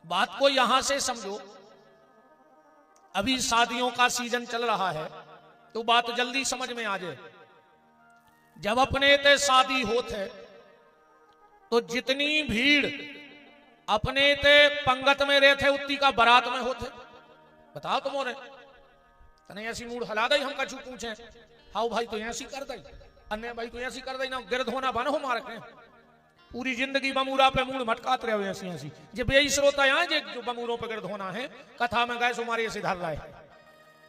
बात को यहां से समझो। अभी शादियों का सीजन चल रहा है तो बात जल्दी समझ में आ जाए। जब अपने ते शादी होते तो जितनी भीड़ अपने ते पंगत में रहते उतनी का बारात में होते। बताओ तुम और तने ऐसी मूड हला दई हम कछु पूछे हाउ भाई तो ऐसी कर दई अन्य भाई तो ऐसी कर दई ना गिरध होना बन हो मार के पूरी जिंदगी बमूरा पे मूड मटकाते रहे ऐसी ऐसी जे बेई श्रोता यहाँ जे जो बमूरों पे गिरध होना है कथा में गए सो मारे से धर लाए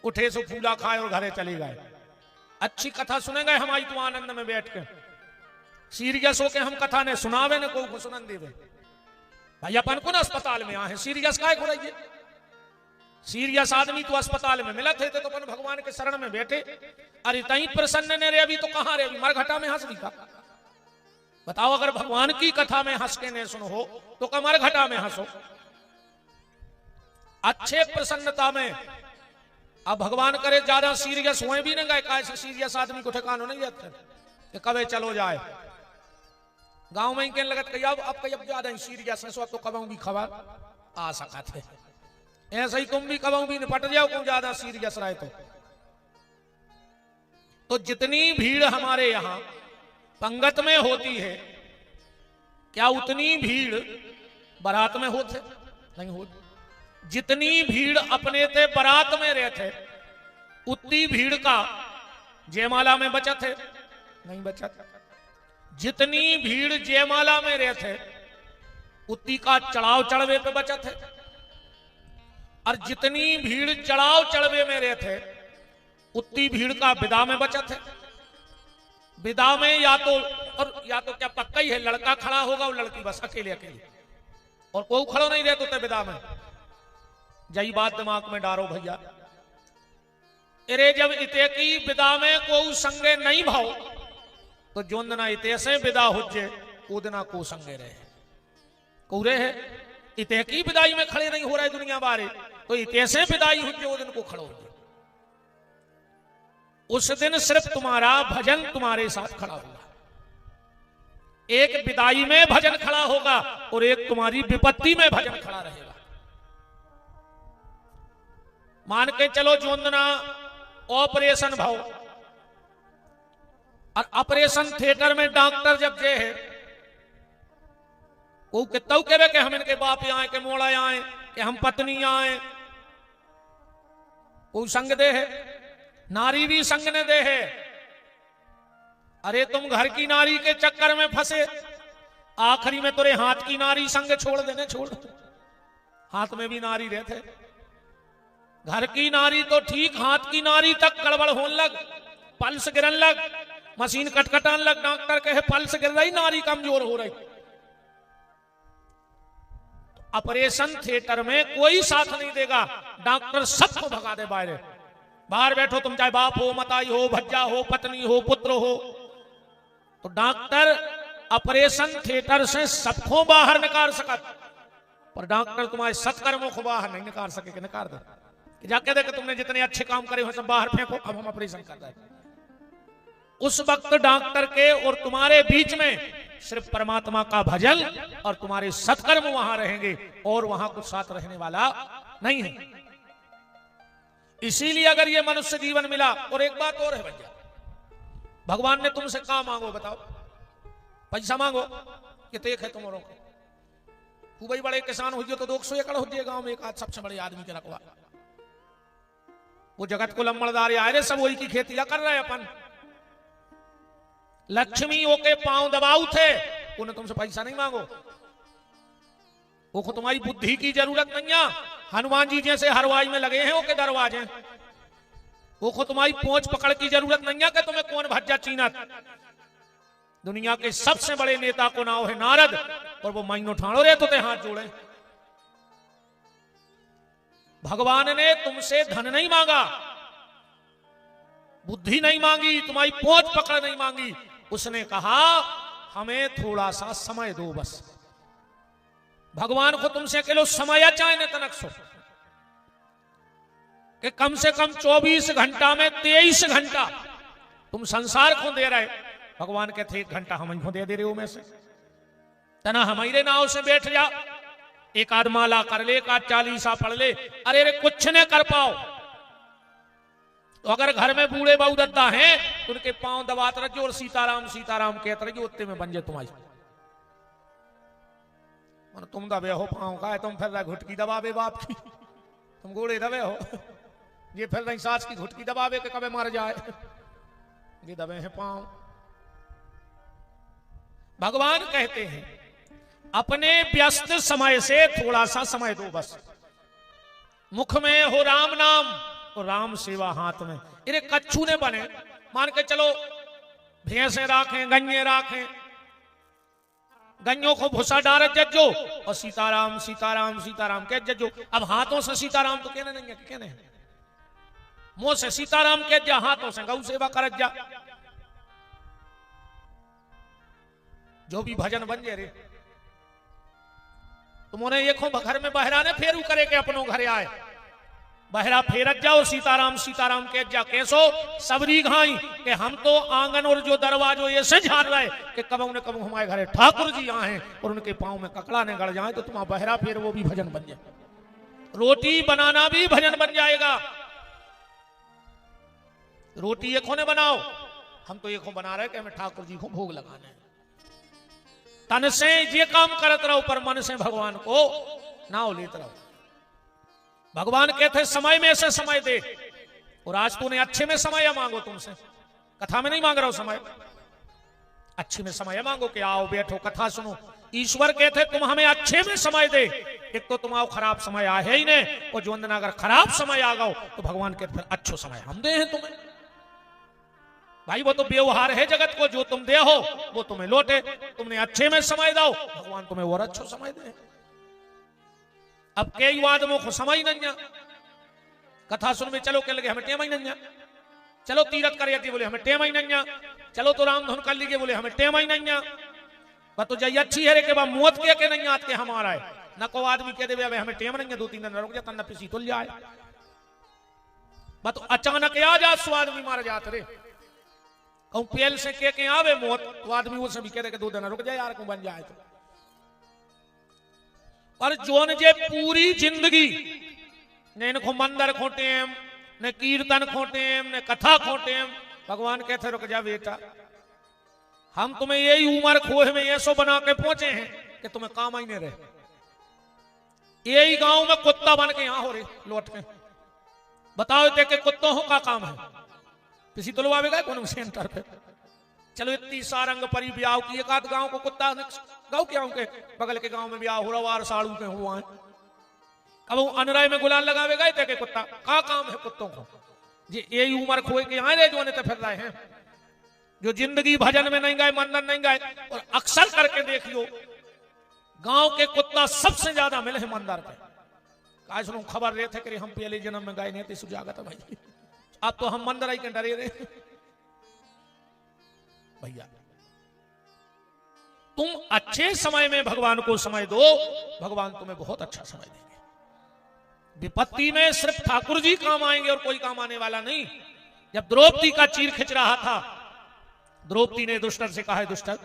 उठे सो फूला खाए और घरे चले गए। अच्छी कथा सुनेंगे हम आई तो आनंद में बैठ के सीरियस होके हम कथा ने सुनावे न को सुनन देवे। भाई अपन को ना अस्पताल में आए सीरियस काय हो रही है। सीरियस आदमी तो अस्पताल में मिला थे तो अपन भगवान के शरण में बैठे। अरे तई प्रसन्न ने रे अभी तो कहां रे मरघटा में हंस दिखा। बताओ अगर भगवान की कथा में हंस के ने सुनो हो तो कमर घटा में हंसो। अच्छे प्रसन्नता में अब भगवान करे ज्यादा सीरियस हुए भी नहीं गए कैसे सीरियस आदमी को ठिकानो नहीं रहते कि कबे चलो जाए। गांव में कहने लगत कि अब ज्यादा सीरियस है सो तो कब भी खबर आ सका थे। ऐसे ही तुम भी कब भी निपट जाओ क्यों ज्यादा सीरियस रहे तो जितनी भीड़ हमारे यहां पंगत में होती है क्या उतनी भीड़ बारात में होते नहीं होती। जितनी भीड़ अपने ते बारात में रहते उतनी भीड़ का जयमाला में बचत है नहीं बचत। जितनी भीड़ जयमाला में रहते उतनी का चढ़ाव चढ़वे पे बचत है और जितनी भीड़ चढ़ाव चढ़वे में रहते उतनी भीड़ का विदा में बचत है। विदा में या तो क्या पक्का ही है लड़का खड़ा होगा और लड़की बस अकेले अकेले और कोई खड़ो नहीं रहते तो विदा में। यही बात दिमाग में डारो भैया। अरे जब इते की विदा में कोई संगे नहीं भाव तो जोंदना इते से विदा हुजे उदना को संगे रहे कौरे है। इते की विदाई में खड़े नहीं हो रहे दुनिया बारे तो इते से विदाई हुजे उदन को खड़ो हो। उस दिन सिर्फ तुम्हारा भजन तुम्हारे साथ खड़ा होगा। एक विदाई में भजन खड़ा होगा और एक तुम्हारी विपत्ति में भजन खड़ा रहेगा। मान के चलो जोंदना ऑपरेशन भाव और ऑपरेशन थिएटर में डॉक्टर जब जे है वो कितौ कहे कि हम इनके बाप आए के मोड़ा आए कि हम पत्नी आए वो संग दे है नारी भी संग ने दे है। अरे तुम घर की नारी के चक्कर में फंसे आखिरी में तुरे हाथ की नारी संग छोड़ देने छोड़ हाथ में भी नारी रहते। घर की नारी तो ठीक हाथ की नारी तक गड़बड़ होने लग पल्स गिरन लग मशीन कटकटान लग डॉक्टर कहे पल्स गिर रही नारी कमजोर हो रही। ऑपरेशन थिएटर में कोई साथ नहीं देगा डॉक्टर सबको भगा दे बाहर बैठो तुम चाहे बाप हो मताई हो भज्जा हो पत्नी हो पुत्र हो तो डॉक्टर ऑपरेशन थिएटर से सबको बाहर निकाल सकत पर डॉक्टर तुम्हारे सत्कर्मों को बाहर नहीं निकाल सके कि निकाल दे कि जाके देखे तुमने जितने अच्छे काम करे हो सब बाहर फेंको अब हम ऑपरेशन कर रहे हैं। उस वक्त डॉक्टर के और तुम्हारे बीच में सिर्फ परमात्मा का भजन और तुम्हारे सत्कर्म वहां रहेंगे और वहां कुछ साथ रहने वाला नहीं है। इसीलिए अगर ये मनुष्य जीवन मिला और एक बात और है भैया भगवान ने तुमसे कहा मांगो बताओ पैसा मांगो कि तेख है तुम्हारों को खूब बड़े किसान हो तो 200 एकड़ हो जाए गांव में एक आज सबसे बड़े आदमी के रखवा वो जगत को लम्बड़दार आए रे सब वही की खेती कर रहे अपन। लक्ष्मी ओके पांव दबाऊ थे उन्हें तुमसे पैसा नहीं मांगो वो को तुम्हारी बुद्धि की जरूरत नहीं है। हनुमान जी जैसे हरवाई में लगे हैं ओके दरवाजे वो को तुम्हारी पहुंच पकड़ की जरूरत नहीं है कि तुम्हें कौन भज्जा चीनत। दुनिया के सबसे बड़े नेता को नाम है नारद और वो माइनो ठाणो रहे तो हाथ जोड़े। भगवान ने तुमसे धन नहीं मांगा बुद्धि नहीं मांगी तुम्हारी पहुंच पकड़ नहीं मांगी। उसने कहा हमें थोड़ा सा समय दो बस। भगवान को तुमसे कह लो समय चाहे तनक सो कि कम से कम 24 घंटा में 23 घंटा तुम संसार को दे रहे। भगवान कहते 1 घंटा हम दे रहे हो में से तना हमारे नाव से बैठ जा एक आध माला कर ले, एक आध चालीसा पढ़ ले, अरे रे कुछ न कर पाओ तो अगर घर में बूढ़े बहु दद्दा हैं तो उनके पांव दबात रखो और सीताराम सीताराम कहते रहो, उत्ते में बन जाए तुम्हारी। तुम दबे हो पांव का है, तुम फिर रहे घुटकी दबावे बाप की, तुम गोड़े दबे हो, ये फिर रही सास की घुटकी दबावे के कबे मर जाए, ये दबे हैं पांव। भगवान कहते हैं अपने व्यस्त समय से थोड़ा सा समय दो बस, मुख में हो राम नाम और राम सेवा हाथ में। इरे कच्छू ने बने, मान के चलो भैंसे राखें, गन्ने राखें, गन्नों को भूसा डाल जज्जो और सीताराम सीताराम सीताराम कह जज्जो। अब हाथों से सीताराम तो कहने नहीं है, कहने मुंह से सीताराम कह जा, हाथों से गौ सेवा कर जा, जो भी भजन बन जे रे। तुमने ये खो घर में बहरा ने फेरू करे के अपनों घर आए, बहरा फेरत जाओ सीताराम सीताराम कह जा, कैसो सबरी घाई कि हम तो आंगन और जो दरवाजो ये से झाड़ रहे कि कबू न कबू हमारे घरे ठाकुर जी आए और उनके पांव में ककड़ा ने गड़ जाए तो तुम्हारा बहरा फेर वो भी भजन बन जाए, रोटी बनाना भी भजन बन जाएगा। रोटी ये खोने बनाओ, हम तो ये खो बना रहे कि हमें ठाकुर जी को भोग लगाना है। तन से ये काम करत रहो पर मन से भगवान को नाव लेते रहो। भगवान कहते समय में से समय दे, और आज तूने अच्छे में समय मांगो, तुमसे कथा में नहीं मांग रहा हूं समय, अच्छे में समय मांगो कि आओ बैठो कथा सुनो। ईश्वर कहते तुम हमें अच्छे में समय दे, एक तो तुम्हारा खराब समय आ है ही नहीं, और जो अंदर अगर खराब समय आ गो तो भगवान कहते फिर अच्छो समय हम दे हैं तुम्हें। भाई वो तो व्यवहार है जगत को, जो तुम दे हो वो तुम्हें लौटे, तुमने अच्छे में समय दो भगवान तुम्हें और अच्छो समय दे। अब कई आदमों को समय नहीं है, कथा सुन में चलो के लगे हमें टेम ही नहीं है, चलो तीरथ कर बोले हमें टेम ही नहीं है, चलो तो राम धुन कर लीजिए बोले हमें टेम ही नहीं है। वह तो जय अच्छी है रे के बाद मौत के नहीं आते के हमारा है न को आदमी कह दे हमें टेम नहीं है, 2-3 दिन रुक जाता न पिसी तुल जाए। वह तो अचानक आ जा सो आदमी मार जाते रे, कहूं पेल से के आवे मौत तो आदमी वो सभी कह दे 2 दिन रुक जाए यार को बन जाए। तो पर जोन जे पूरी जिंदगी ने इनको मंदिर खोटेम ने कीर्तन खोटेम ने कथा खोटेम, भगवान कहते रुक जा बेटा, हम तुम्हें यही उम्र खोह में ऐसो बना के पहुंचे हैं कि तुम्हें काम ही नहीं रहे। यही गांव में कुत्ता बन के यहां हो रहे लौट के, बताओ थे कि कुत्तों का काम है किसी तो आवेगा कौन सेंटर पे। चलो इतनी सारंग परी ब्याह की, एक आध गांव को कुत्ता गांव के बगल के गांव में ब्याह हो रहा वार साड़ू के हुआ है, अब वो अनराय में गुलाल लगावे गए थे कि कुत्ता का काम है कुत्तों को। जी यही उम्र खोए के यहाँ जो तो फिर रहे हैं, जो जिंदगी भजन में नहीं गए मंदिर नहीं गए। और अक्सर करके देखियो गांव के कुत्ता सबसे ज्यादा मिले हैं मंदिर पे। आज सुनो खबर रहे थे कि हम पहले जन्म में गए नहीं थे सुजागत है भाई, अब तो हम मंदिर आई के डरे रहे। भैया तुम अच्छे समय में भगवान को समय दो, भगवान तुम्हें बहुत अच्छा समय देंगे। विपत्ति में सिर्फ ठाकुर जी काम आएंगे और कोई काम आने वाला नहीं। जब द्रौपदी का चीर खिंच रहा था, द्रौपदी ने दुष्टर से कहा, दुष्टर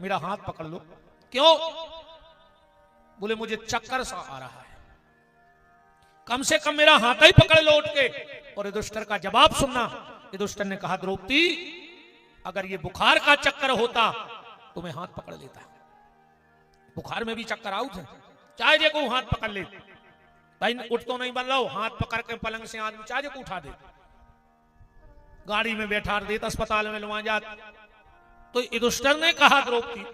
मेरा हाथ पकड़ लो। क्यों? बोले मुझे चक्कर सा आ रहा है, कम से कम मेरा हाथ ही पकड़ लो उठ के। और दुष्टर का जवाब सुनना, दुष्टर ने कहा द्रौपदी अगर ये बुखार का चक्कर होता तो मैं हाथ पकड़ लेता। बुखार में भी चक्कर आउट है, चाहे जे को हाथ पकड़ ले। भाई उठ तो नहीं बन रहा हो, हाथ पकड़ के पलंग से आदमी चाहे को उठा दे, गाड़ी में बैठा दे, अस्पताल में लवा जात। तो युधिष्ठिर ने कहा द्रौपदी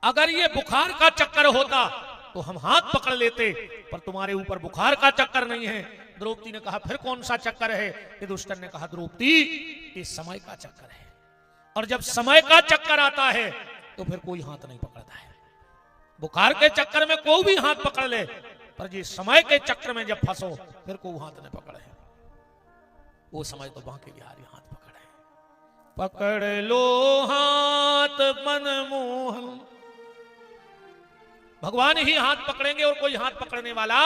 अगर ये बुखार का चक्कर होता तो हम हाथ पकड़ लेते, पर तुम्हारे ऊपर बुखार का चक्कर नहीं है। द्रौपदी ने कहा फिर कौन सा चक्कर है? युधिष्ठिर ने कहा द्रौपदी ये समय का चक्कर है, और जब समय का चक्कर आता है तो फिर कोई हाथ नहीं पकड़ता है। बुखार के चक्कर में कोई भी हाथ पकड़ ले, पर ये समय के चक्कर में जब फंसो फिर कोई हाथ नहीं पकड़े। वो समय तो बांके बिहारी हाथ पकड़े, पकड़ लो हाथ मनमोहन। भगवान ही हाथ पकड़ेंगे और कोई हाथ पकड़ने वाला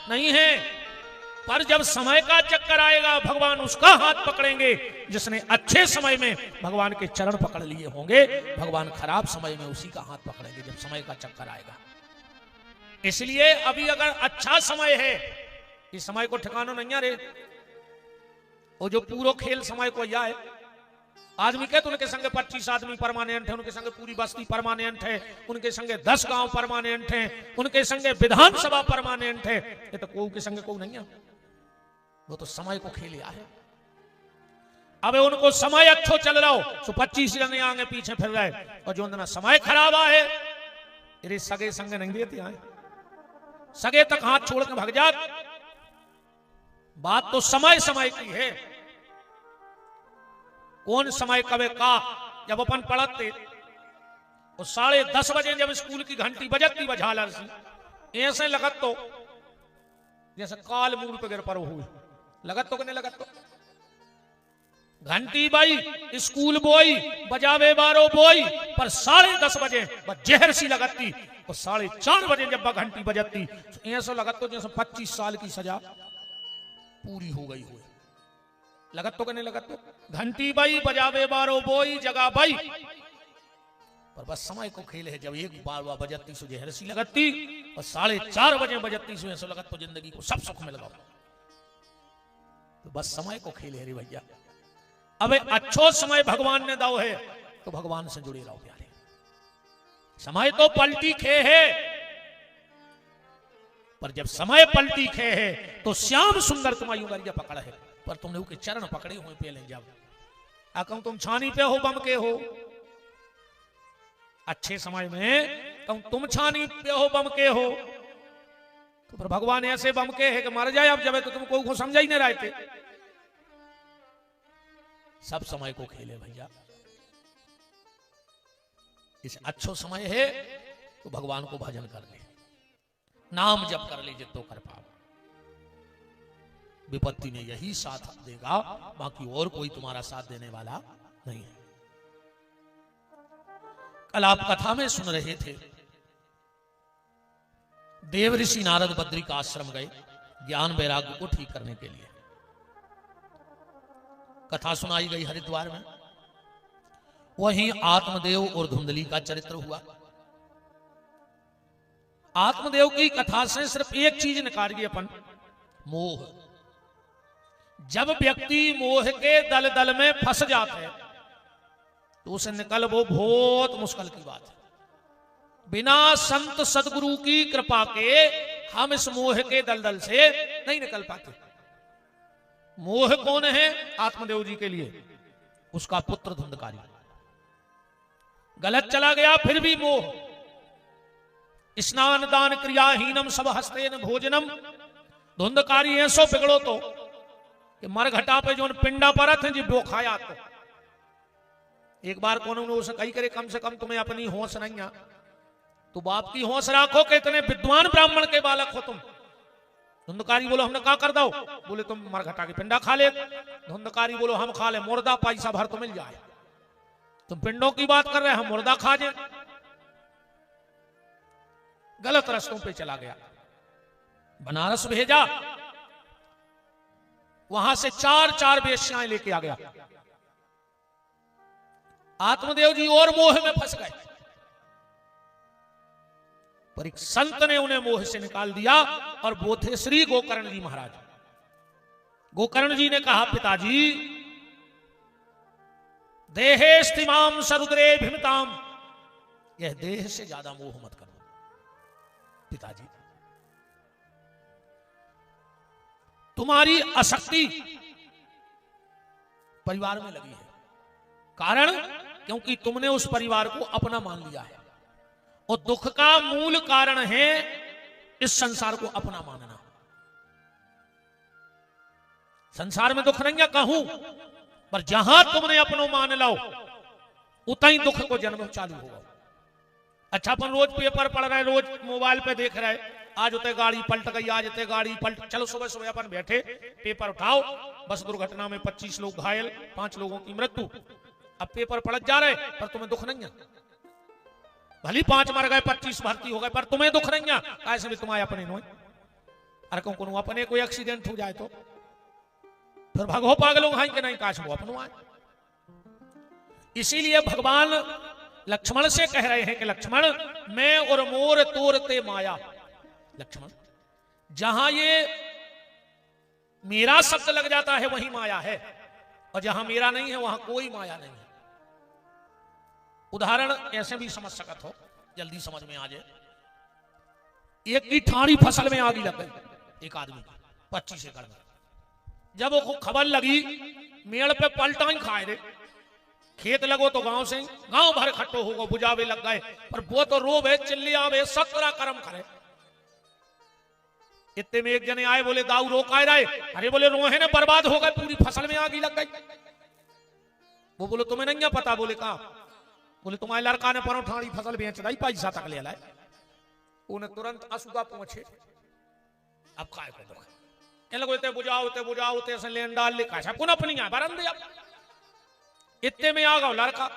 नहीं है। पर जब समय का चक्कर आएगा भगवान उसका हाथ पकड़ेंगे जिसने अच्छे समय में भगवान के चरण पकड़ लिए होंगे। भगवान खराब समय में उसी का हाथ पकड़ेंगे जब समय का चक्कर आएगा। इसलिए अभी अगर अच्छा समय है, इस समय को ठिकानो नहीं है रे, वो जो पूरा खेल समय को यह है, आदमी कहते उनके संगे 25 आदमी परमानेंट है, उनके संगे पूरी बस्ती परमानेंट है, उनके संगे 10 गांव परमानेंट है, उनके संगे विधानसभा परमानेंट है, ये तो कोई के संगे कोई नहीं है, वो तो समय को खेल है। अब उनको समय अच्छो चल रहा हो तो 25 जने आगे पीछे फिर रहे, और जो अंदर समय खराब है अरे सगे संगे नहीं देते आए, सगे तक हाथ छोड़ के भाग जात। बात तो समय समय की है, कौन समय कबे का। जब अपन पढ़ते तो 10:30 बजे जब स्कूल की घंटी बजती बझालर सी, ऐसे लगत तो जैसे काल मूल पे गिर पर हुई, लगत तो कि नहीं लगत तो। घंटी बाई स्कूल बोई बजावे बारो बोई, पर 10:30 बजे जहर सी लगती, और 4:30 बजे जब घंटी बजती तो ऐसा लगत तो जैसे 25 साल की सजा पूरी हो गई हो। लगत तो कि नहीं लगत तो। घंटी बाई बजावे बारो बोई जगा बाई, पर बस समय को खेल है। जब एक बार बजती सो जहर सी लगती, और 4:30 बजे बजती सो ऐसा लगत तो जिंदगी को सब सुख मिल गया। तो बस समय को खेल है रे भैया। अब अच्छो समय भगवान ने दाओ है तो भगवान से जुड़े रहो प्यारे। समय तो पलटी खे है, पर जब समय पलटी खे है तो श्याम सुंदर तुम्हारी उंगलियां पकड़ है, पर तुमने उसके चरण पकड़े हुए पहले जब कहूं तुम छानी पे हो बम के हो, अच्छे समय में कहूं तुम छानी पे हो बम के हो, तो पर भगवान ऐसे बम के है कि मर जाए अब जब तो तुमको समझा ही नहीं रहे थे। सब समय को खेले भैया। इस अच्छो समय है तो भगवान को भजन कर ले, नाम जप कर ले जितो कर पाओ। विपत्ति में यही साथ देगा, बाकी और कोई तुम्हारा साथ देने वाला नहीं है। कल आप कथा में सुन रहे थे, देव ऋषि नारद बद्री का आश्रम गए ज्ञान वैराग्य को ठीक करने के लिए। कथा सुनाई गई हरिद्वार में, वहीं आत्मदेव और धुंधली का चरित्र हुआ। आत्मदेव की कथा से सिर्फ एक चीज निकालिए अपन, मोह। जब व्यक्ति मोह के दलदल में फंस जाते हैं तो उसे निकल वो बहुत मुश्किल की बात है। बिना संत सदगुरु की कृपा के हम इस मोह के दलदल से नहीं निकल पाते। मोह कौन है आत्मदेव जी के लिए? उसका पुत्र धुंधकारी। गलत चला गया फिर भी मोह। स्नान दान क्रियाहीनम सब हस्तेन भोजनम। धुंधकारी ऐसो बिगड़ो तो कि मरघटा पे जो पिंडा परत है जी वो खाया। तो एक बार कौन उसे कही करे कम से कम तुम्हें अपनी होश नहीं आ, तो बाप की होश राखो कि इतने विद्वान ब्राह्मण के बालक हो तुम। धुंधकारी बोलो हमने क्या कर दो? बोले तुम मरघटा के पिंडा खा ले। धुंधकारी बोलो हम खा ले, मुर्दा पैसा भर तो मिल जाए। तुम पिंडों की बात कर रहे हैं, हम मुर्दा खा जाए। गलत रास्तों पे चला गया। बनारस भेजा, वहां से 4 वेश्याएं लेके आ गया। आत्मदेव जी और मोह में फंस गए, पर एक संत ने उन्हें मोह से निकाल दिया, और वो थे श्री गोकर्ण जी महाराज। गोकर्ण जी ने कहा पिताजी देहे स्थिमाम सरुद्रे भिमताम, यह देह से ज्यादा मोह मत करो पिताजी। तुम्हारी आसक्ति परिवार में लगी है, कारण क्योंकि तुमने उस परिवार को अपना मान लिया है, और दुख का मूल कारण है इस संसार को अपना मानना। संसार में दुख नहीं है कहूं, पर जहां तुमने अपनो मान लो उतना ही दुख को जन्म चालू होगा। अच्छा अपन रोज पेपर पढ़ रहे, रोज मोबाइल पे देख रहे, आज उतने गाड़ी पलट गई, आज उतने गाड़ी पलट। चलो सुबह सुबह अपन बैठे पेपर उठाओ, बस दुर्घटना में 25 लोग घायल, 5 लोगों की मृत्यु। अब पेपर पलट जा रहे, पर तुम्हें दुख नहीं है। भली 5 मर गए, 25 भर्ती हो गए, पर तुम्हें दुख नहीं है। ऐसे भी तुम्हारे अपने नो। अरे कौन अपने कोई एक्सीडेंट हो जाए तो फिर भगो पागलों हाई के नहीं, काश वो अपनो आए। इसीलिए भगवान लक्ष्मण से कह रहे हैं कि लक्ष्मण मैं और मोर तोरते माया। लक्ष्मण, जहां ये मेरा शब्द लग जाता है वहीं माया है, और जहां मेरा नहीं है वहां कोई माया नहीं है। उदाहरण ऐसे भी समझ सकत हो, जल्दी समझ में आ जाए। एक की ठाणी फसल में आग लग गई, एक आदमी 25 एकड़ में। जब वो खबर लगी, मेड़ पे पलटा ही खाए रे, खेत लगो तो गांव से गांव भर इकट्ठो हो गो, बुझावे लग गए, पर वो तो रोवे चिल्लियावे 17 कर्म करे। इतने में एक जने आए, बोले दाऊ रोकाए रहे। अरे बोले रोहे ने बर्बाद हो गए, पूरी फसल में आग लग गई। वो बोले तुम्हें नहीं पता? बोले कहा? बोले तुम्हारे लड़का ने परोठानी फसल बेच रही, पैसा तक ले लाए। उन्हें तुरंत असुगा पहुंचे, अब काय को दुख कहते बुझाओ ऐसे लेन डाल ले कैसा पुनः अपनी बरंदे। अब इतने में आ गया लड़का,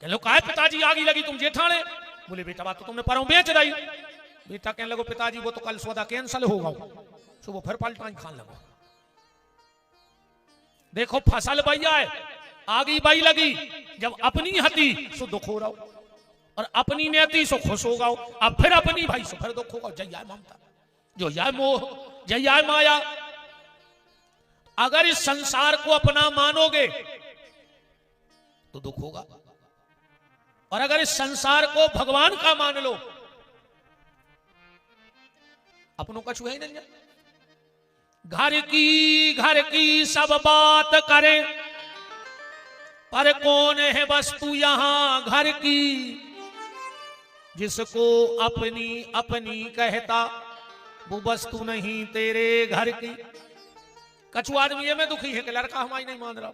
कह लो काय पिताजी आगी लगी तुम जेठाने? बोले बेटा बात तो तुमने परों बेच रही। बेटा कहने लगो पिताजी वो तो कल सौदा कैंसल होगा, सुबह फिर पलटा खान लगो। देखो फसल भैया है, आगी बाई लगी, जब अपनी हती सो दुख हो रहा हो, और अपनी नेती सो खुश हो गओ। अब फिर अपनी भाई सो फिर दुख होगा। जय ममता, जो या मोह, जय माया। अगर इस संसार को अपना मानोगे तो दुख होगा, और अगर इस संसार को भगवान का मान लो, अपनों का छुआ ही नहीं। घर की सब बात करे, पर कौन है वस्तु यहां घर की? जिसको अपनी अपनी कहता, वो वस्तु नहीं तेरे घर की। कछु आदमी ये में दुखी है कि लड़का हमारी नहीं मान रहा,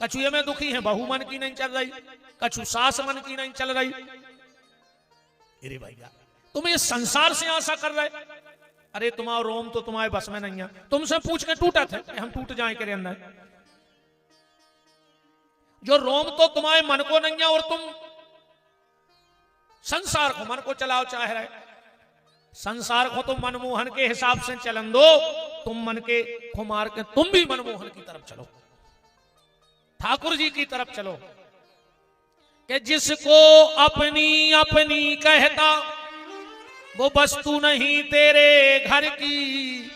कछु ये में दुखी है बहू मन की नहीं चल रही, कछु सास मन की नहीं चल रही। अरे भैया तुम ये संसार से आशा कर रहे, अरे तुम्हारा रोम तो तुम्हारे बस में नहीं है। तुमसे पूछ के टूटा थे, हम टूट जाए करे अंदर। जो रोम तो तुम्हारे मन को नहीं है, और तुम संसार को मन को चलाओ चाह रहे। संसार को तुम मनमोहन के हिसाब से चलन दो, तुम मन के को मार के तुम भी मनमोहन की तरफ चलो, ठाकुर जी की तरफ चलो, कि जिसको अपनी अपनी कहता, वो वस्तु नहीं तेरे घर की।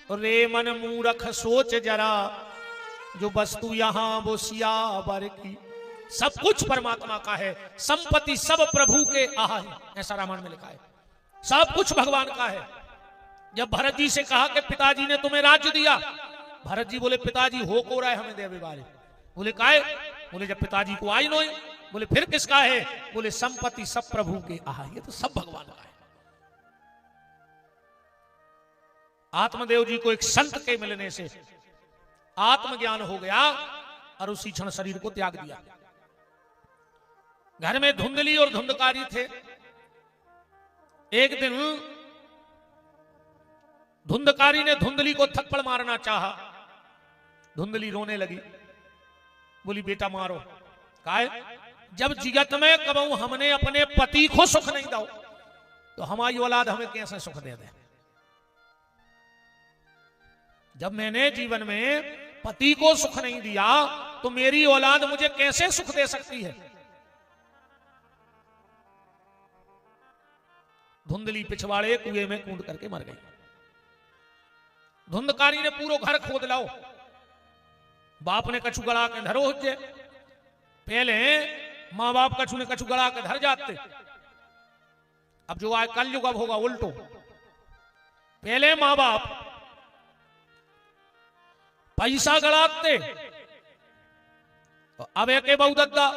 रे मन मूर्ख सोच जरा, जो वस्तु यहां वो सियावर की। सब कुछ परमात्मा का है, संपत्ति सब प्रभु के आहा है, ऐसा रामायण में लिखा है। सब कुछ भगवान का है। जब भरत जी से कहा कि पिताजी ने तुम्हें राज्य दिया, भरत जी बोले पिताजी हो को रहा है हमें देवे वाले। बोले काहे? बोले जब पिताजी को आई नहीं। बोले फिर किसका है? बोले संपत्ति सब प्रभु के आहा, ये तो सब भगवान का है। आत्मदेव जी को एक संत के मिलने से आत्मज्ञान हो गया, और उसी क्षण शरीर को त्याग दिया। घर में धुंधली और धुंधकारी थे। एक दिन धुंधकारी ने धुंधली को थप्पड़ मारना चाहा, धुंधली रोने लगी। बोली बेटा मारो। काहे? जब जगत में कबहू हमने अपने पति को सुख नहीं दो, तो हमारी औलाद हमें कैसे सुख दे दे? जब मैंने जीवन में पति को सुख नहीं दिया, तो मेरी औलाद मुझे कैसे सुख दे सकती है? धुंधली पिछवाड़े कुएं में कूद करके मर गई। धुंधकारी ने पूरा घर खोद लाओ, बाप ने कछु गड़ा के धरो होते। पहले माँ बाप कछु ने कछु गड़ा के धर जाते, अब जो आज कलयुग अब होगा उल्टो। पहले माँ बाप पैसा गड़ाते, अब एक बहु दद्दा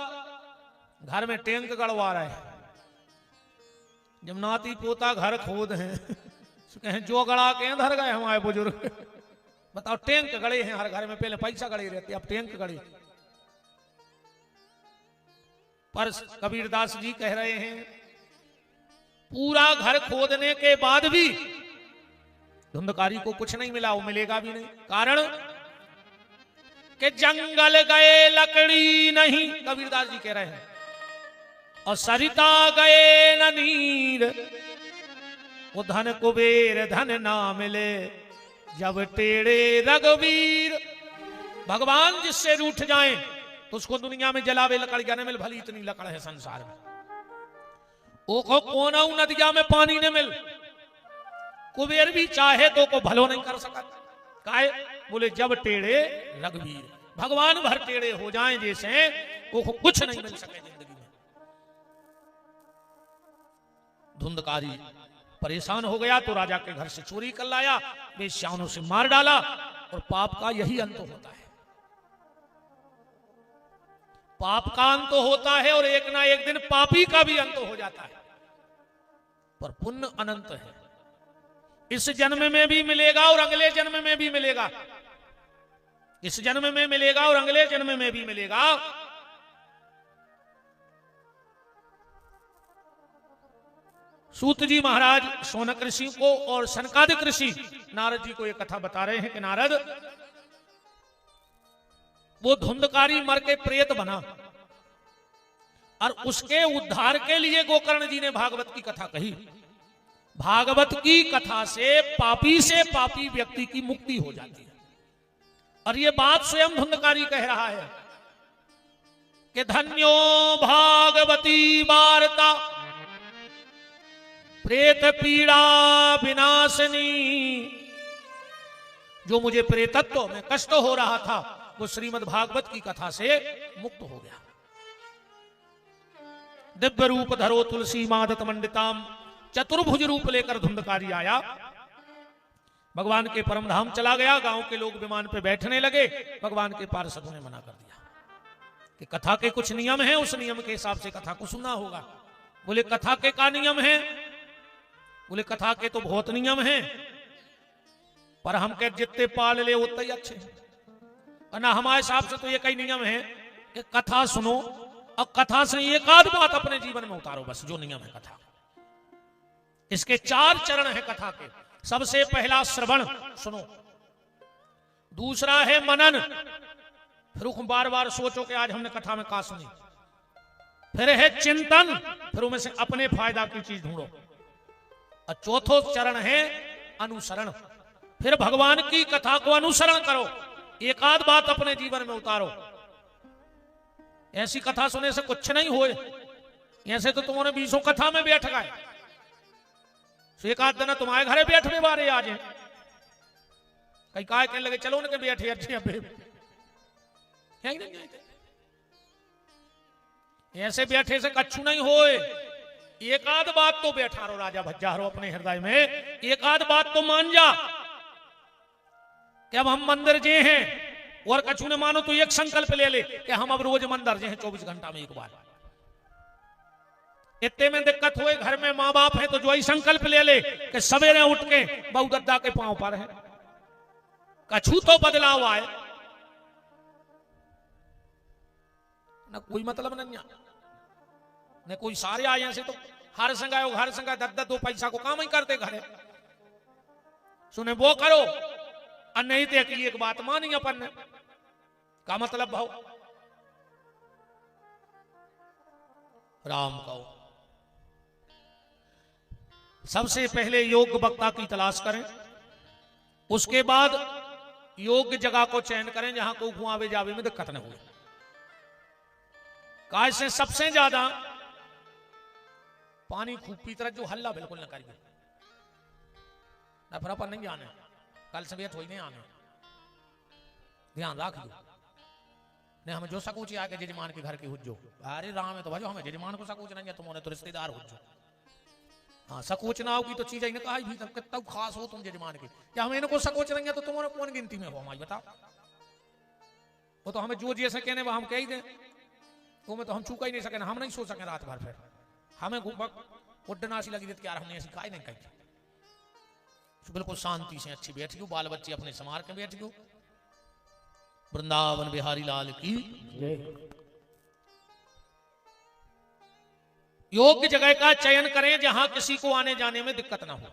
घर में टैंक गड़वा रहे हैं। जब नाती पोता घर खोद हैं, कहें जो गड़ा के धर गए हमारे बुजुर्ग। बताओ टैंक गड़े हैं हर घर में, पहले पैसा गड़े रहते, अब टैंक गड़े। पर कबीरदास जी कह रहे हैं पूरा घर खोदने के बाद भी धुंधकारी को कुछ नहीं मिला, वो मिलेगा भी नहीं। कारण कि जंगल गए लकड़ी नहीं, कबीरदास जी कह रहे हैं, और सरिता गए न नीर। वो धन कुबेर धन ना मिले, जब टेढ़े रघुवीर। भगवान जिससे रूठ जाए तो उसको दुनिया में जलावे लकड़, जाने मिल भली इतनी लकड़ है संसार में। ओ को कोना नदिया में पानी न मिल, कुबेर भी चाहे तो को भलो नहीं कर सका। काहे? बोले जब टेढ़े रघुवीर, भगवान भर टेढ़े हो जाएं जैसे वो कुछ नहीं मिल सके जिंदगी में। धुंधकारी परेशान हो गया तो राजा के घर से चोरी कर लाया, वेश्याओं से मार डाला, और पाप का यही अंत होता है। पाप का अंत होता है और एक ना एक दिन पापी का भी अंत हो जाता है, पर पुण्य अनंत है। इस जन्म में भी मिलेगा और अगले जन्म में भी मिलेगा, इस जन्म में मिलेगा और अगले जन्म में भी मिलेगा। सूत जी महाराज शौनक ऋषि को और सनकादिक ऋषि नारद जी को यह कथा बता रहे हैं कि नारद, वो धुंधकारी मर के प्रेत बना और उसके उद्धार के लिए गोकर्ण जी ने भागवत की कथा कही। भागवत की कथा से पापी व्यक्ति की मुक्ति हो जाती है। और ये बात स्वयं धुंधकारी कह रहा है कि धन्यो भागवती वार्ता प्रेत पीड़ा विनाशनी। जो मुझे प्रेतत्व में कष्ट हो रहा था वो श्रीमद् भागवत की कथा से मुक्त हो गया। दिव्य रूप धरो तुलसी मादत मंडिताम, चतुर्भुज रूप लेकर धुंधकारी आया, भगवान के परम धाम चला गया। गांव के लोग विमान पे बैठने लगे, भगवान के पार्षदों ने मना कर दिया कि कथा के कुछ नियम हैं, उस नियम के हिसाब से कथा को सुनना होगा। बोले कथा के का नियम है? बोले कथा के तो बहुत नियम हैं, पर हम के जितने पाल ले उतने ही अच्छे, और ना हमारे हिसाब से तो ये कई नियम है कि कथा सुनो और कथा से एक आध बात अपने जीवन में उतारो, बस जो नियम है कथा। इसके 4 चरण है कथा के। सबसे पहला श्रवण, सुनो। दूसरा है मनन, फिर बार बार सोचो कि आज हमने कथा में कहा सुनी। फिर है चिंतन, फिर उनमें से अपने फायदा की चीज ढूंढो। और चौथो चरण है अनुसरण, फिर भगवान की कथा को अनुसरण करो, एक आध बात अपने जीवन में उतारो। ऐसी कथा सुनने से कुछ नहीं होए, ऐसे तो तुम्हारे 20 कथा में बैठ गए, एक आध दिन तुम्हारे घरे बैठने बारे आज है, कई काय कहने लगे चलो उनके बैठे अच्छे अबे ऐसे बैठे से कच्छू नहीं होए। एक आध बात तो बैठा रो राजा भज्जा रो अपने हृदय में, एक आध बात तो मान जा कि अब हम मंदिर जे हैं, और कछु ने मानो तो एक संकल्प ले ले कि हम अब रोज मंदिर जे हैं 24 घंटा में एक बार। इतने में दिक्कत हुए, घर में माँ बाप है तो जो ही संकल्प ले ले कि सवेरे उठ के बहु दद्दा के पांव पर है, कछु तो बदलाव आए ना, कोई मतलब नहीं, न कोई सारे आए से तो हर संगायो घर संगा दद्दा 2 पैसा को काम ही करते घरे सुने वो करो, और नहीं थे कि एक बात मानी अपन ने का मतलब भाव राम कहो। सबसे पहले योग्य वक्ता की तलाश करें, उसके बाद योग्य जगह को चयन करें जहां को घुमावे जावे में दिक्कत न हो। काय से सबसे ज्यादा पानी खूब पी तरह जो हल्ला बिल्कुल न करिए, नफरा पर नहीं आने, कल सवेर थोड़ी नहीं आने, ध्यान रख दो। नहीं हमें जो सकूच आके जजमान के घर की हुज्जो, अरे राम है तो भाजो हमें जजमान को सकूच नहीं है, तुम्हारे तो रिश्तेदार हुज्जो। हाँ सकूच ना होगी तो चीज ही कहा भी कितना खास हो तुम जजमान की, क्या हमें इनको सकूच नहीं है तो तुम्हारे कौन गिनती में हो हमारी बताओ। वो तो हमें जो जैसे कहने वो हम कह ही दें, वो में तो हम चूका ही नहीं सके, हम नहीं सो सके रात भर, फिर हमें उड्डना सी लगी यार हमने ऐसी कहा नहीं कही। बिल्कुल शांति से अच्छी बैठ गई, बाल बच्चे अपने समार के बैठ गए। वृंदावन बिहारी लाल की योग्य जगह का चयन करें जहां किसी को आने जाने में दिक्कत ना हो,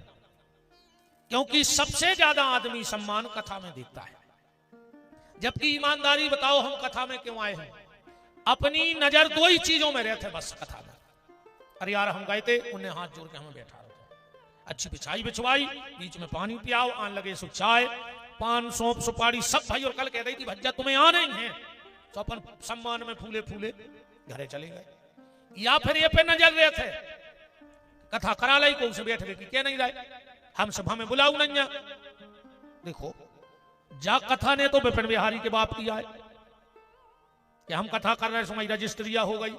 क्योंकि सबसे ज्यादा आदमी सम्मान कथा में देखता है। जबकि ईमानदारी बताओ हम कथा में क्यों आए हैं? अपनी नजर 2 ही चीजों में रहते बस कथा में। अरे यार हम गए थे, उन्हें हाथ जोड़ के हमें बैठा रहा, अच्छी बिछाई बिछवाई, बीच में पानी पियाओ, आन लगे सुख चाय, पान सौंप सुपारी सब भाई, और कल कह रही थी भज्जा तुम्हें आना ही है, तो अपन सम्मान में फूले फूले घरे चले गए। या फिर ये पे नजर रहे थे कथा करा लाई को उसे बैठ गए क्या नहीं रहे हम सभा में बुलाऊ नहीं। देखो जा कथा ने तो विपिन बिहारी के बाप किया है कि हम कथा कर रहे समय रजिस्ट्रिया हो गई,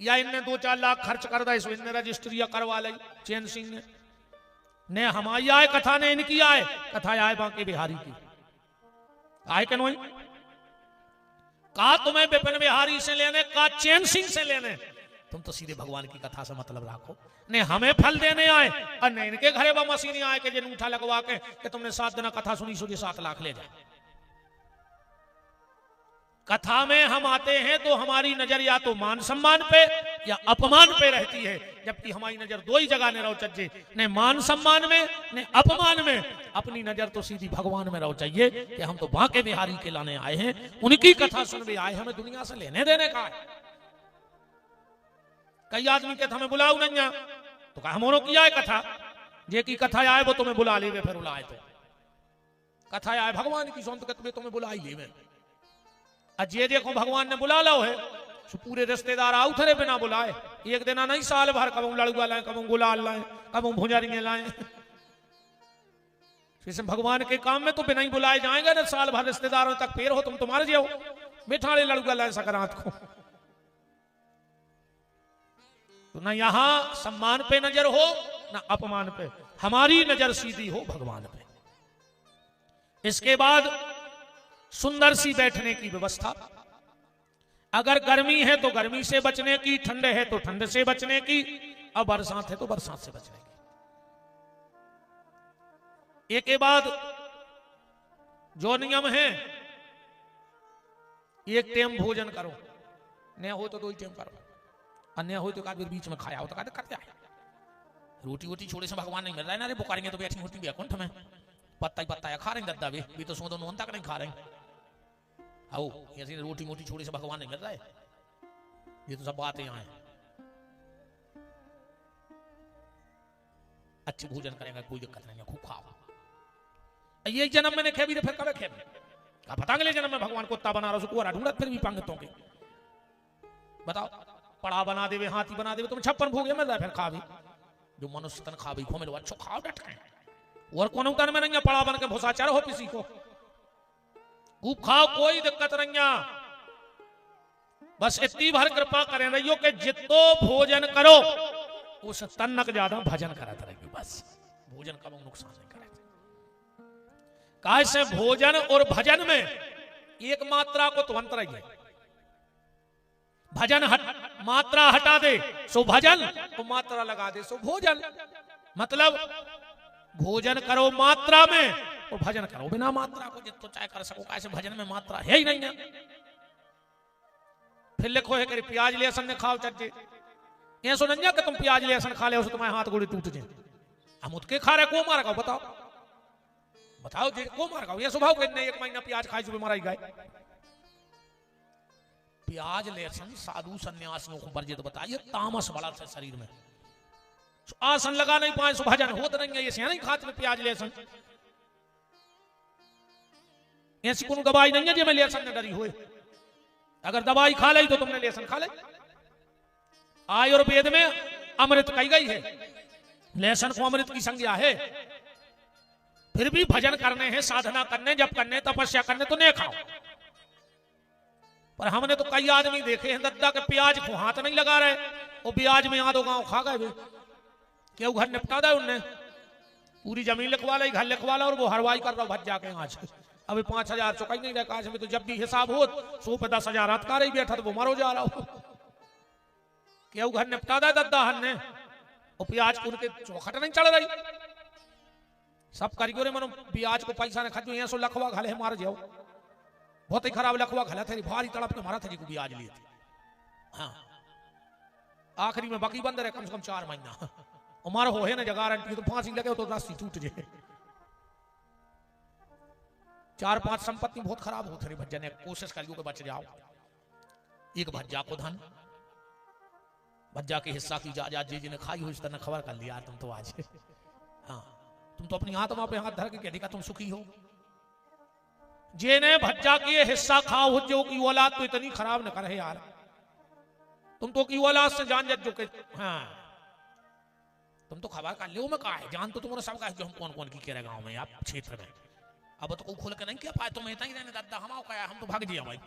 या इनने 2-4 लाख खर्च कर दे सो इनने रजिस्ट्रिया करवा ली चैन सिंह ने हमारी आए कथा ने इनकी आए कथा आए बांके बिहारी की आए के नोई का तुम्हें विपिन बिहारी से लेने का चैन सिंह से लेने, तुम तो सीधे भगवान की कथा से मतलब रखो। ने हमें फल देने आए और ने इनके घरे वो मशीनी आए के जिन उठा लगवा के कि तुमने 7 दिन कथा सुनी सो 7 लाख ले जाए। कथा में हम आते हैं तो हमारी नजर या तो मान सम्मान पे या अपमान पे रहती है, जबकि हमारी नजर 2 ही जगह ने रहो चाहिए, ने मान सम्मान में ने अपमान में। अपनी नजर तो सीधी भगवान में रहो चाहिए कि हम तो बांके बिहारी के लाने आए हैं, उनकी कथा सुनने आए, हमें दुनिया से लेने देने का है। कई आदमी के हमें बुलाऊ नहीं तो कहा हमों किया है कथा, जे की कथा आए वो तुम्हें बुला ले फिर बुलाए तो कथा आए भगवान की सौंत के तुम्हें बुला ही ले। अजय देखो भगवान ने बुला लो है तो पूरे रिश्तेदार आउ थे बिना बुलाए, एक दिन नहीं साल भर कबू लड़ुआ लाए कबू गुलाल लाए कबू भुजरिये लाए। जैसे भगवान के काम में तो बिना ही बुलाए जाएंगे ना, साल भर रिश्तेदारों तक पेड़ हो तुम तुम्हारे जाओ बिठाड़े लड़ुआ लाए सकरात को। तो ना यहां सम्मान पे नजर हो ना अपमान पे, हमारी नजर सीधी हो भगवान पे। इसके बाद सुंदर सी बैठने की व्यवस्था, अगर गर्मी है तो गर्मी से बचने की, ठंडे है तो ठंड से बचने की, और बरसात है तो बरसात से बचने की। एक के बाद जो नियम है, एक टाइम भोजन करो, न हो तो 2 टाइम करो, अन्य हो तो फिर बीच में खाया हो तो कहते करते आए। रोटी वोटी छोड़े से भगवान नहीं मिल रहा है ना रे, बुकारेंगे तो बैठी होती बैकुंठ में पत्ता ही पत्ता खा रहे दद्दा भी तो सो नोन तक नहीं खा रहे। आओ ऐसी रोटी मोटी छोड़े से भगवान नहीं मिल रहा है, ये तो सब बातें यहाँ है। अच्छे भोजन करेंगे कोई दिक्कत नहीं है, खूब खाओ। ये जन्म में खेबी तो फिर कब खेबी का पता अगले जन्म में भगवान कुत्ता बना रहा कुआरा ढूंढत फिर भी पंगतों के बताओ। पड़ा बना देवे हाथी बना देवे तुम 56 भोगे मिल रहा है फिर खा भी, जो मनुष्य तन खा भी खो मिलो अच्छो खाओ डट के, और कौन उतर में नहीं पड़ा बन के भूसाचार हो किसी को, खूब खाओ कोई दिक्कत नहीं। बस इतनी भर कृपा करें रहियो कि जितो भोजन करो उस तन्नक ज्यादा भजन करत रहियो, बस भोजन का नुकसान नहीं करे। कैसे भोजन और भजन में एक मात्रा को तो अंतर है, भजन मात्रा हटा दे सो भजन, तो मात्रा लगा दे सो भोजन। मतलब भोजन करो मात्रा में और भजन करो बिना मात्रा को, जितो चाहे कर सको। कैसे भजन में मात्रा है ही नहीं है। फिर लिखो है कि प्याज लहसुन ने खाओ चज्जे, ये सो नहीं कि तुम प्याज लहसुन खा ले उसे तुम्हारे हाथ गोड़ी टूट जाए। हम उसके खा रहे को मार का बताओ बताओ जी को मार का, ये स्वभाव को 1 महीना प्याज खाई जो बीमारी गए। प्याज लहसुन साधु सन्यासियों को वर्जित बताइए, तामस बड़ा था शरीर में, आसन लगा नहीं पाए, भजन होत नहीं है। ये नहीं खाते प्याज लहसुन, ऐसी कोई दवाई नहीं है जो मैं लहसुन ने डरी हुए। अगर दवाई खा ली तो तुमने लहसुन खा ले। आयुर्वेद में अमृत कही गई है, लहसुन को अमृत की संज्ञा है। फिर भी भजन करने हैं, साधना करने, जब करने, तपस्या करने तो नहीं खाओ। पर हमने तो कई आदमी देखे हैं दद्दा के प्याज को हाथ नहीं लगा रहे, वो प्याज में आधो गांव खा गए। क्यों घर निपटा दे उनने, पूरी जमीन लिखवा ली, घर लिखवा ला, और वो हरवाई कर रहा भज जाके आज अभी 5000 चुकाई नहीं रखा में, तो जब भी हिसाब हो 100 पे 10,000 हाथ का रही बैठा तो वो मरो जा रहा हो। क्यों घर निपटा दे दद्दा हन ने, वो प्याज को उनके चौखट नहीं चढ़ रही। सब कारीगर रे मनो प्याज को पैसा ने खजू, सो लखवा घले मार जाओ, बहुत ही खराब लखवा घला थे, भारी तड़प के मारा थे जी को ब्याज लिए थे। हाँ आखिरी में बाकी बंद रहे कम से कम 4 महीना, हमारा हो है ना गारंटी, तो फांसी लगे तो रस्सी टूट जाए। 4-5 संपत्ति बहुत खराब होते रही भज्जा ने, कोशिश करियो के बच जाओ। एक भज्जा को धन, भज्जा के हिस्सा की जा जी जिन्हें खाई हो इस तरह खबर कर लिया तुम तो आज। हाँ तुम तो अपनी आत्मा पे हाथ धर के कह देगा तुम सुखी हो। जेने भज्जा के हिस्सा खाओ हो जो की औलाद तो इतनी खराब न करे यार, तुम तो की औलाद से जान जो के। हाँ तुम तो खबर का लो में कहा है, जान तो तुम्हारा सब का जो हम कौन कौन की कह रहे गाँव में आप क्षेत्र में। अब तो कोई खोल के नहीं क्या पाए, तुम इतना ही रहने दादा हम क्या, हम तो भाग दिया भाई।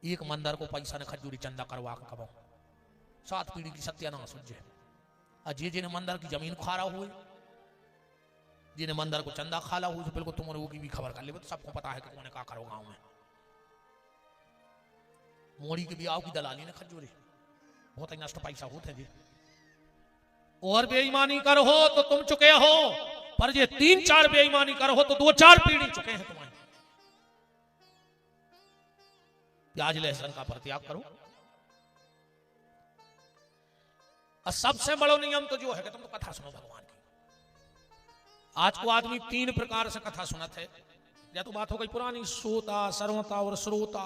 एक मंदिर को पैसा ने खजूरी चंदा करवा के कबाओ, 7 पीढ़ी की सत्यानाश हो जाए। अजय जिन्हें मंदिर की जमीन खारा हुए, जिन्हें मंदिर को चंदा खाला हुई, तो बिल्कुल तुम लोगों की भी खबर कर ले, तो सबको पता है कि तुमने क्या करो गाँव में। मोड़ी के ब्याह की दलाली ने खजूरी, बहुत ही नष्ट पैसा होते जी। और बेईमानी कर हो तो तुम चुके हो, पर ये 3-4 बेईमानी कर हो तो 2-4 पीढ़ी चुके हैं तुम्हारे। प्याज लहसुन का परित्याग करो। और सबसे बड़ो नियम तो जो है कि तुम तो कथा सुनो भगवान की। आज को आदमी 3 प्रकार से कथा सुनत है। या तो बात हो गई पुरानी सोता, सर्वता और श्रोता।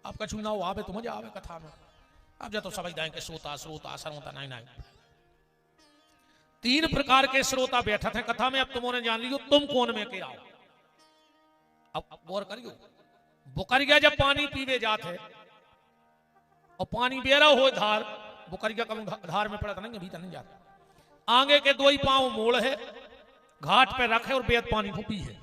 अब कछु ना हो आवे तो मजा आवे कथा में। अब जा तो समझ जाए कि सोता श्रोता सर्वता नहीं नहीं। 3 प्रकार के श्रोता बैठा थे कथा में। अब तुमने जान लियो तुम कौन में के आओ। अब गौर करियो, बुकरिया जब पानी पीवे जाते और पानी बेरा हो धार, बुकरिया कम धार में पड़ा था नहीं, भीतर नहीं जाता। आगे के 2 ही पांव मोड़ है, घाट पे रखे और बेद पानी को पी है।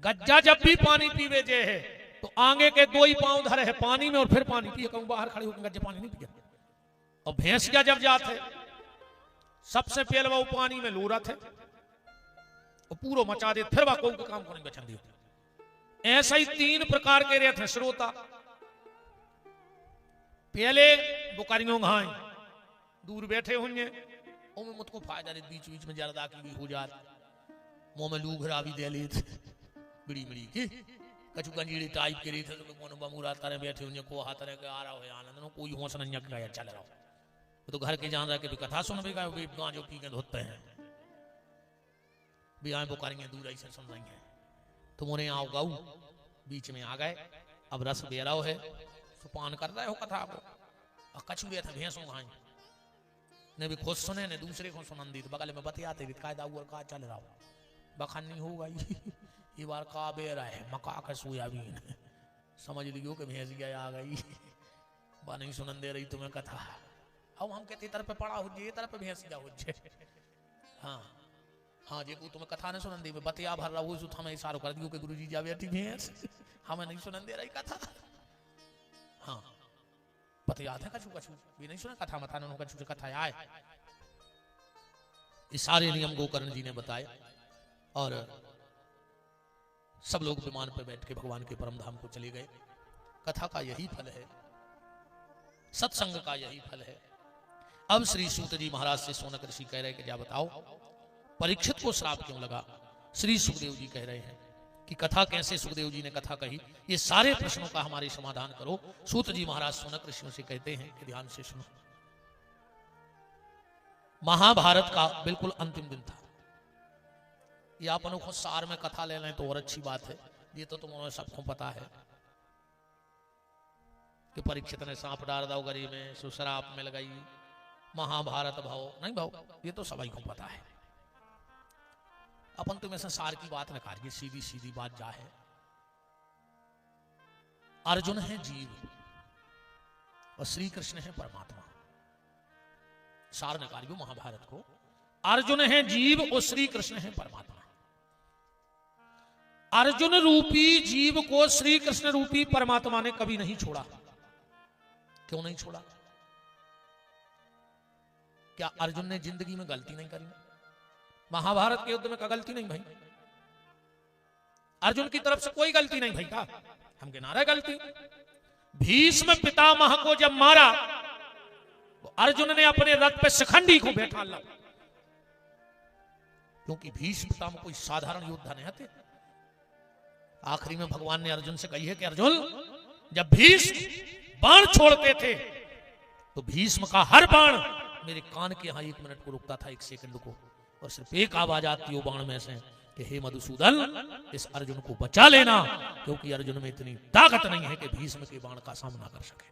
गज्जा जब भी पानी पीवे जे है तो आगे के 2 ही पांव धरे है पानी में और फिर पानी पिए। कहूं बाहर खड़े होकर गज्जे पानी नहीं पिए। और भैंसिया जब जाते सबसे पहले वो पानी में लोरा थे और पूरा मचा दे, फिर वह कोई काम को नहीं बचन दियो। ऐसा ही 3 प्रकार के रहते हैं श्रोता। पहले बुकारियों घाई दूर बैठे होंगे, उनमें मुझको फायदा नहीं, बीच बीच में जरदा की भी हो जात, मुंह में लूघरा भी दे ली बिड़ी बिड़ी की कछु गंजीड़ी टाइप के रही थे तो कोने बमूरा तरह बैठे होंगे, को हाथ तरह के आ रहा हो आनंद नो, कोई होश नहीं गया चल रहा हो। तो घर के जान रहा कि कथा सुन भी गए, गांजो पी के धोते हैं भी आए बुकारियां दूर ऐसे सुन रही हैं। तुम उन्हें आओ गाऊ बीच में आ गए। अब रस बेराव है, सुपान कर रहे हो कथा को। और कछु भी था भैंसों घाई ने भी खुद सुने ने दूसरे को सुनन दी। तो बगल में बतियाते कायदा हुआ का चल रहा हो, बखानी हो गई ये बार का बेरा है मका का सोयाबीन, समझ लियो कि भैंसिया आ गई बा नहीं सुनन दे रही तुम्हें कथा। अब हम कहते तरफ पड़ा हो जे तरफ भैंसिया हो जे। हाँ हाँ जे को तुम्हें कथा नहीं सुनन दी, बतिया भर रहा हो हमें इशारो कर दियो कि गुरुजी जा बैठी भैंस, हमें नहीं सुनन दे रही कथा। हाँ बतिया थे कछु कछु भी नहीं सुना कथा मता नो कछु कथा आए। ये सारे नियम गोकर्ण जी ने बताए और सब लोग विमान पर बैठ के भगवान के परम धाम को चले गए। कथा का यही फल है, सत्संग का यही फल है। अब श्री सूत जी महाराज से सोनक ऋषि कह रहे कि क्या बताओ परीक्षित को श्राप क्यों लगा। श्री सुखदेव जी कह रहे हैं कि कथा कैसे सुखदेव जी ने कथा कही, ये सारे प्रश्नों का हमारे समाधान करो। सूत जी महाराज सोनक ऋषियों से कहते हैं कि ध्यान से सुनो। महाभारत का बिल्कुल अंतिम दिन था। ये अपन को सार में कथा ले लें तो और अच्छी बात है। ये तो तुम्हें सबको पता है कि परीक्षित ने सांप डाल दो गरी में, सुशराप में लगाई, महाभारत भाव नहीं भाव, ये तो सभी को पता है। अपन तुम्हें संसार की बात न करिए, सीधी सीधी बात जा है। अर्जुन है जीव और श्री कृष्ण है परमात्मा। सार न करियो महाभारत को। अर्जुन है जीव और श्री कृष्ण है परमात्मा। अर्जुन रूपी जीव को श्री कृष्ण रूपी परमात्मा ने कभी नहीं छोड़ा। क्यों नहीं छोड़ा? क्या अर्जुन ने जिंदगी में गलती नहीं करी? महाभारत के युद्ध में क्या गलती नहीं भाई? अर्जुन की तरफ से कोई गलती नहीं भाई का, हम के नारा गलती। भीष्म पितामह को जब मारा तो अर्जुन ने अपने रथ पे शिखंडी को बैठा ला, क्योंकि भीष्म पितामह कोई साधारण योद्धा नहीं थे। आखिरी में भगवान ने अर्जुन से कही है कि अर्जुन जब भीष्म बाण छोड़ते थे तो भीष्म का हर बाण मेरे कान के यहां 1 मिनट को रुकता था, 1 सेकंड को, और सिर्फ एक आवाज आती हो बाण में से कि हे मधुसूदन इस अर्जुन को बचा लेना, क्योंकि अर्जुन में इतनी ताकत नहीं है कि भीष्म के बाण का सामना कर सके।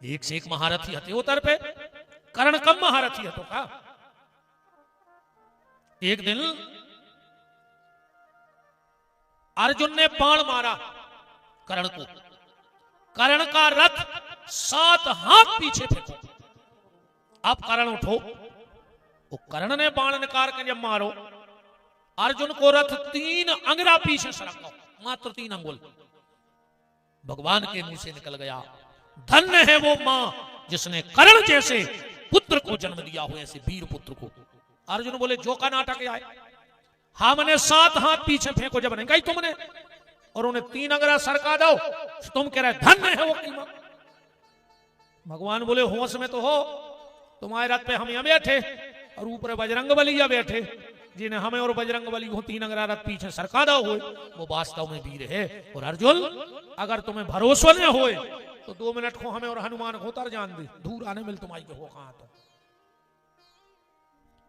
एक से एक महारथी हथे उतर पे, कर्ण कम महारथी हतो का। एक दिन अर्जुन ने बाण मारा कर्ण को, कर्ण का रथ 7 हाथ पीछे फेंको। आप कर्ण उठो। वो कर्ण ने बाण निकाल के जब मारो, अर्जुन को रथ 3 अंगुला पीछे सरका, मात्र 3 अंगुल भगवान के मुंह से निकल गया। धन्य है वो मां जिसने कर्ण जैसे पुत्र को जन्म दिया हो, ऐसे वीर पुत्र को। अर्जुन बोले जो का नाटक आए, हमने 7 हाथ पीछे फेंको जब नहीं कही तुमने, और उन्हें 3 अंगुला सरका दो, तुम कह रहे धन्य है वो की मां। भगवान बोले होश में तो हो, तुम्हारे रथ पे हम यहां बैठे और ऊपर बजरंग बली बैठे, जिन्हें हमें और बजरंग बली को 3 अंगुला रथ पीछे सरकादा हुए, वो वास्तव में वीर है। और अर्जुन अगर तुम्हें भरोसा न होए तो 2 मिनट को हमें और हनुमान को उतर जान दे, दूर आने मिल तुम्हारी के हो कहां। तो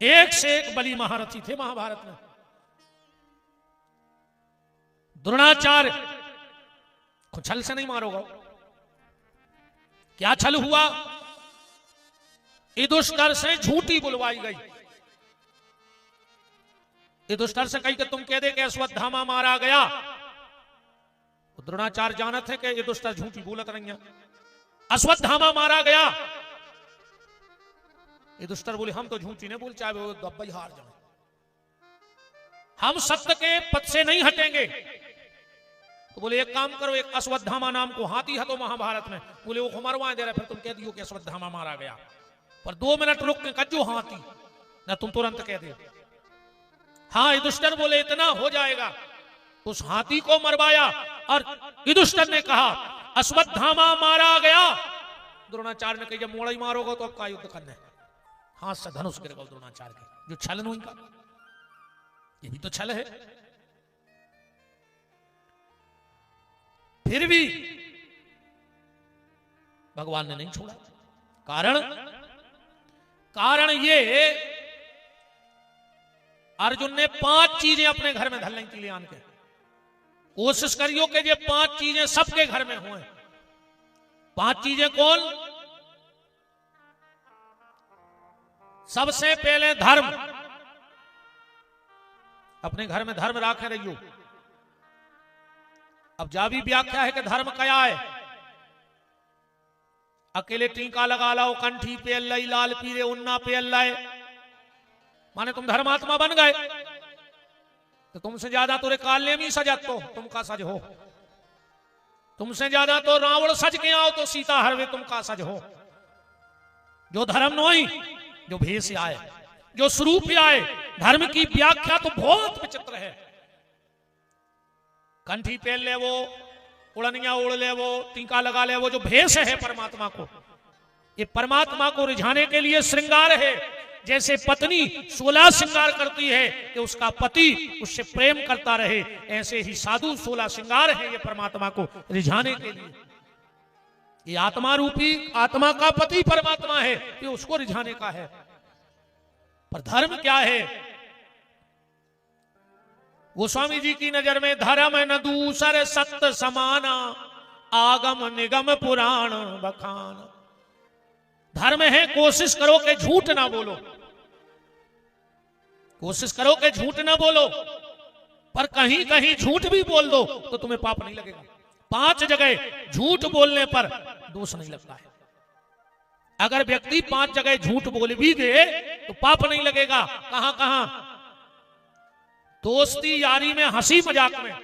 एक से एक बली महारथी थे महाभारत में। द्रोणाचार्य को छल से नहीं मारोगा। क्या छल हुआ? युधिष्ठिर से झूठी बुलवाई गई। युधिष्ठिर से कही कि तुम कह दे कि अश्वत्थामा मारा गया। तो द्रोणाचार्य जानते हैं कि युधिष्ठिर झूठी बोलत नहीं है। अश्वत्थामा मारा गया। युधिष्ठिर बोले हम तो झूठी नहीं बोल, चाहे वो दब्बई हार जाए, हम सत्य के पद से नहीं हटेंगे। तो बोले एक काम करो, एक अश्वत्थामा नाम को हाथी है तो महाभारत में, बोले वो मरवा दे रहे, फिर तुम कह दियो कि अश्वत्थामा मारा गया, पर 2 मिनट रुक के कज्जो हाथी ना, तुम तुरंत कह दे। हाँ युधिष्ठिर बोले इतना हो जाएगा। उस हाथी को मरवाया और युधिष्ठिर ने कहा अश्वत्थामा मारा गया। द्रोणाचार्य ने कहा जब मोड़ा ही मारोगे तो अब का युद्ध करना है, हाथ से धनुष गिर गया द्रोणाचार्य के। जो छल नहीं का, ये भी तो छल है। फिर भी भगवान ने नहीं छोड़ा। कारण ये अर्जुन ने 5 चीजें अपने घर में धरने के लिए आन के कोशिश करियो कि ये 5 चीजें सबके घर में हुए। 5 चीजें कौन? सबसे पहले धर्म। अपने घर में धर्म रखे रहियो। अब जावी व्याख्या है कि धर्म क्या है। अकेले टीका लगा लाओ, कंठी पे अल्लाई, लाल पीरे उन्ना पे अल्लाई, माने तुम धर्मात्मा बन गए। तो तुमसे ज्यादा तो काले में सजत तो तुम का सज हो, तुमसे ज्यादा तो रावण सज के आओ तो सीता हरवे तुम का सज हो। जो धर्म नहीं, जो भेष आए, जो स्वरूप आए। धर्म की व्याख्या तो बहुत विचित्र है। कंठी पहन ले वो, उड़निया उड़ ले वो, टीका लगा ले वो, जो भेष है परमात्मा को, ये परमात्मा को रिझाने के लिए श्रृंगार है। जैसे पत्नी 16 श्रृंगार करती है कि उसका पति उससे प्रेम करता रहे, ऐसे ही साधु 16 श्रृंगार है ये परमात्मा को रिझाने के लिए। ये आत्मा रूपी, आत्मा का पति परमात्मा है, ये उसको रिझाने का है। पर धर्म क्या है? गोस्वामी जी की नजर में धर्म न दूसर सत्य समाना, आगम निगम पुराण बखान। धर्म है कोशिश करो कि झूठ ना बोलो, कोशिश करो कि झूठ ना बोलो, पर कहीं कहीं झूठ भी बोल दो तो तुम्हें पाप नहीं लगेगा। 5 जगह झूठ बोलने पर दोष नहीं लगता है। अगर व्यक्ति 5 जगह झूठ बोल भी दे तो पाप नहीं लगेगा। कहां कहां? दोस्ती यारी में, हंसी मजाक में,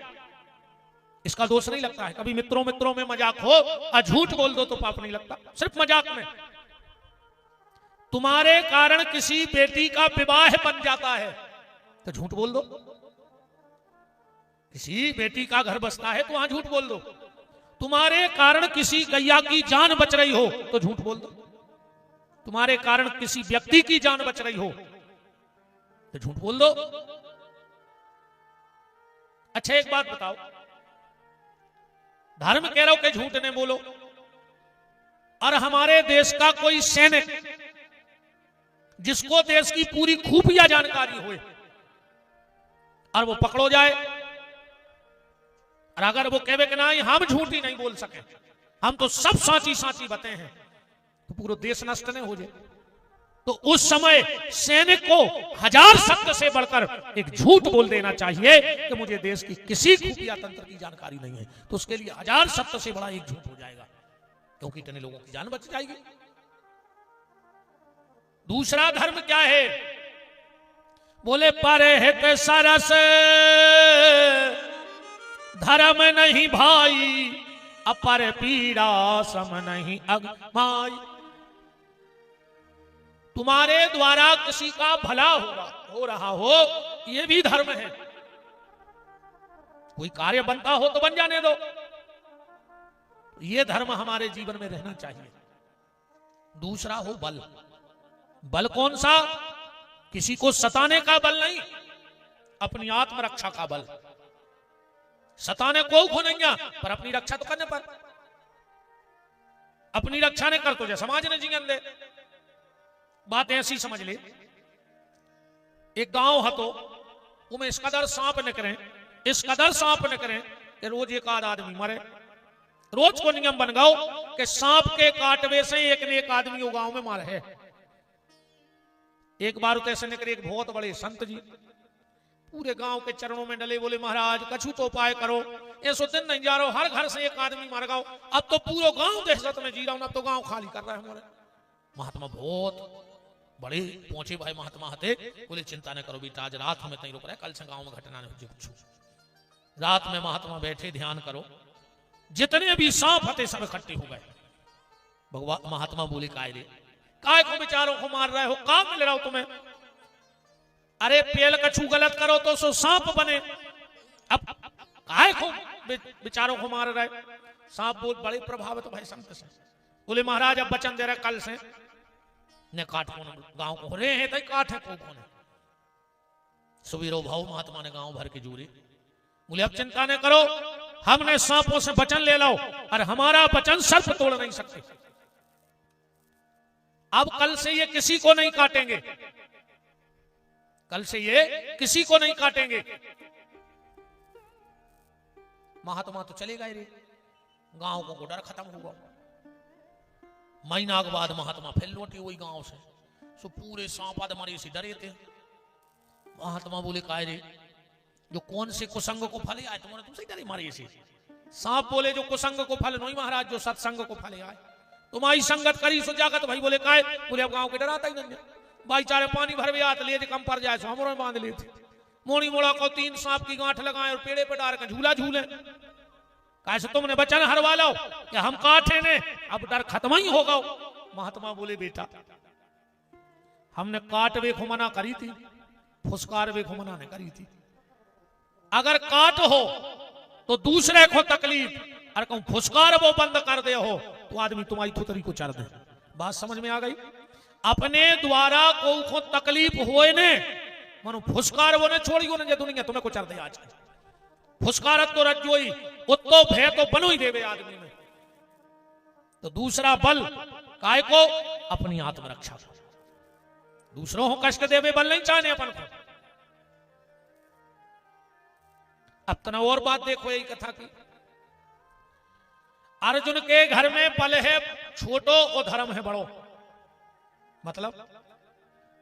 इसका दोष नहीं लगता है। कभी मित्रों मित्रों में मजाक हो और झूठ बोल दो तो पाप नहीं लगता, सिर्फ मजाक में। तुम्हारे कारण किसी बेटी का विवाह बन जाता है तो झूठ बोल दो। किसी बेटी का घर बसता है तो वहां झूठ बोल दो। तुम्हारे कारण किसी गैया की जान बच रही हो तो झूठ बोल दो। तुम्हारे कारण किसी व्यक्ति की जान बच रही हो तो झूठ बोल दो। अच्छा एक बात बताओ, धर्म कह रहा हो कि झूठ नहीं बोलो, और हमारे देश का कोई सैनिक जिसको देश की पूरी खुफिया जानकारी हो और वो पकड़ो जाए, और अगर वो कहे कि नहीं हम झूठी नहीं बोल सके, हम तो सब साची साची बातें हैं, तो पूरा देश नष्ट नहीं हो जाए। तो उस समय सैनिक को 1000 सत्य से बढ़कर एक झूठ बोल देना चाहिए कि मुझे देश की किसी खुफिया तंत्र की जानकारी नहीं है, तो उसके लिए 1000 सत्य से बड़ा एक झूठ हो जाएगा, क्योंकि इतने लोगों की जान बच जाएगी। दूसरा धर्म क्या है? बोले परहित सरस धर्म नहीं भाई, अपर पीड़ा सम नहीं अगमाई। तुम्हारे द्वारा किसी का भला हो रहा हो, यह भी धर्म है। कोई कार्य बनता हो तो बन जाने दो, यह धर्म हमारे जीवन में रहना चाहिए। दूसरा हो बल। बल कौन सा? किसी को सताने का बल नहीं, अपनी आत्मरक्षा का बल। सताने को नहीं, पर अपनी रक्षा तो करने पर। अपनी रक्षा ने कर तुझे समाज ने जीवन दे। बात ऐसी समझ ले, एक गांव है तो उमें इस कदर सांप निकले, इस कदर सांप निकले कि रोज एक आध आदमी मरे। रोज को नियम बन गओ कि सांप के काटवे से एक ने एक आदमी वो गांव में मारे है। एक बार ऐसे निकले एक बहुत बड़े संत जी, पूरे गांव के चरणों में डले, बोले महाराज कछु तो उपाय करो, ऐसो दिन नहीं जा रहा, हर घर से एक आदमी मर गओ, अब तो पूरा गांव दहशत में जी रहा हूं, अब तो गांव खाली कर रहा है हमारे। महात्मा बहुत बड़े पहुंचे भाई महात्मा हते, बोले चिंता न करो बेटा, आज रात हमें तई रुक रहा है, कल से गांव में घटना नहीं कुछ। रात में महात्मा बैठे ध्यान करो, जितने भी सांप हते सब इकट्ठे हो गए। भगवान महात्मा बोले काय रे, काय को बेचारों को मार रहे हो, काम मिल रहा हो तुम्हें? अरे पेल कछु गलत करो तो सो सांप बने, अब काय को बेचारों को मार रहे? सांप बोल बड़े प्रभावित भाई संत से, बोले महाराज अब वचन दे रहे कल से ने काट को गांव को रहे हैं, काट है को कौन है? सुबीरो भाव महात्मा ने गांव भर के जूरी, बोले अब चिंता न करो, हमने सांपों से वचन ले लो, और हमारा वचन सर्प तोड़ नहीं सकते। अब कल से ये किसी को नहीं काटेंगे, कल से ये किसी को नहीं काटेंगे। महात्मा तो चले गए रे, गांव को डर खत्म हुआ। महीना के बाद महात्मा फिर लौटे वही गांव से, सो पूरे सांप आदि मरे से डरे थे। महात्मा बोले काय रे, जो कौन से कुसंग को फले आए तुम्हारे तुमसे डरे मारे से? सांप बोले जो कुसंग को फल नहीं महाराज, जो सत्संग को फले आए, तुम्हारी संगत करी सो जागत भाई। बोले काय? बोले अब गांव के डराता ही नहीं, भाईचारे पानी भर आत ले कम पर जाए सो हमरो बांध लेते, मोड़ी मोड़ा को 3 सांप की गांठ लगाए और पेड़े पे डाल कर झूला झूले। कैसे तुमने वचन हरवा लो कि हम काटे ने, अब डर खत्म ही होगा। महात्मा बोले बेटा हमने काटवे को मना करी थी, फुसकारवे को मना नहीं करी थी। अगर काट हो तो दूसरे को तकलीफ, और कहूं फुसकार वो बंद कर दे हो तो आदमी तुम्हारी थुतरी को चढ़ दे। बात समझ में आ गई? अपने द्वारा को तकलीफ होए ने मनो फुसकार वो ने छोड़ी हो ने दुनिया तुम्हें को चढ़ दे। आज फुसकारत तो रजोई, उत्तो भय तो बनो ही देवे आदमी में। तो दूसरा बल काय को? अपनी आत्मरक्षा। दूसरों को कष्ट देवे बल नहीं चाहने अपन को। अब तना और बात देखो यही कथा की, अर्जुन के घर में बल है छोटो और धर्म है बड़ो। मतलब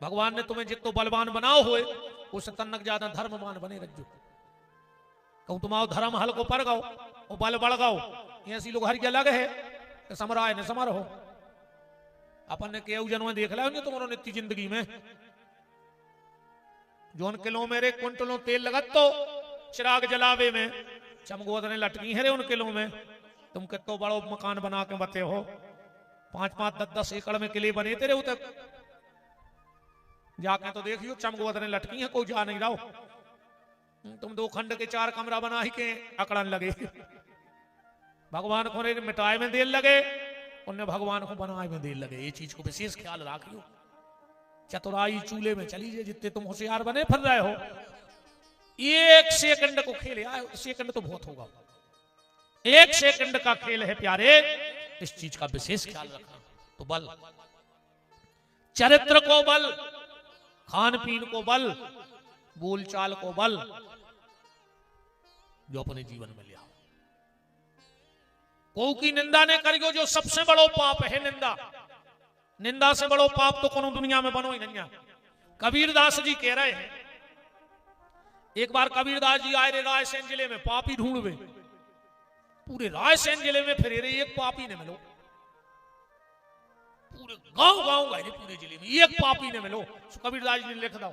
भगवान ने तुम्हें जितो बलवान बनाओ हुए, उससे तन्नक ज्यादा धर्मवान बने रज्जो। कहूं तुम्हारो धर्म हल्को पर गाओ और बल बढ़ गाओ, ऐसी लोग हर के अलग है कि समराय ने समर हो। अपन ने केहू जनों देख लिया तुम्हारो नित्य जिंदगी में, जोन किलो मेरे क्विंटलों तेल लगत तो चिराग जलावे में चमगोदने लटकी है रे उन किलों में। तुम कितो बड़ो मकान बना के बते हो, 5-5, 10-10 एकड़ में किले बने तेरे उतक जाके तो देखियो चमगोदने लटकी है, कोई जा नहीं रहा। तुम 2 खंड के 4 कमरा बना ही के अकड़न लगे। भगवान को मिटाए में देर लगे, उन्हें भगवान को बनाए में देर लगे। ये चीज को विशेष ख्याल रखियो। चतुराई चूल्हे में चली जाए, जितने तुम होशियार बने फिर रहे हो। 1 सेकंड को खेल, सेकंड तो बहुत होगा, 1 सेकंड का खेल है प्यारे, इस चीज का विशेष ख्याल रखना। तो बल, चरित्र को बल, खान पीन को बल, बोलचाल को बल, जो अपने जीवन में लिया। को की निंदा ने करियो, जो सबसे बड़ो पाप है निंदा। निंदा से बड़ो पाप तो कोनो दुनिया में बनो ही नहीं। कबीरदास जी कह रहे हैं, एक बार कबीरदास जी आए रे रायसेन जिले में, पापी ढूंढवे पूरे रायसेन जिले में फिरे रे, एक पापी ने मिलो। पूरे गांव गांव गए पूरे जिले में एक पापी ने मिलो। कबीरदास जी ने लिख दो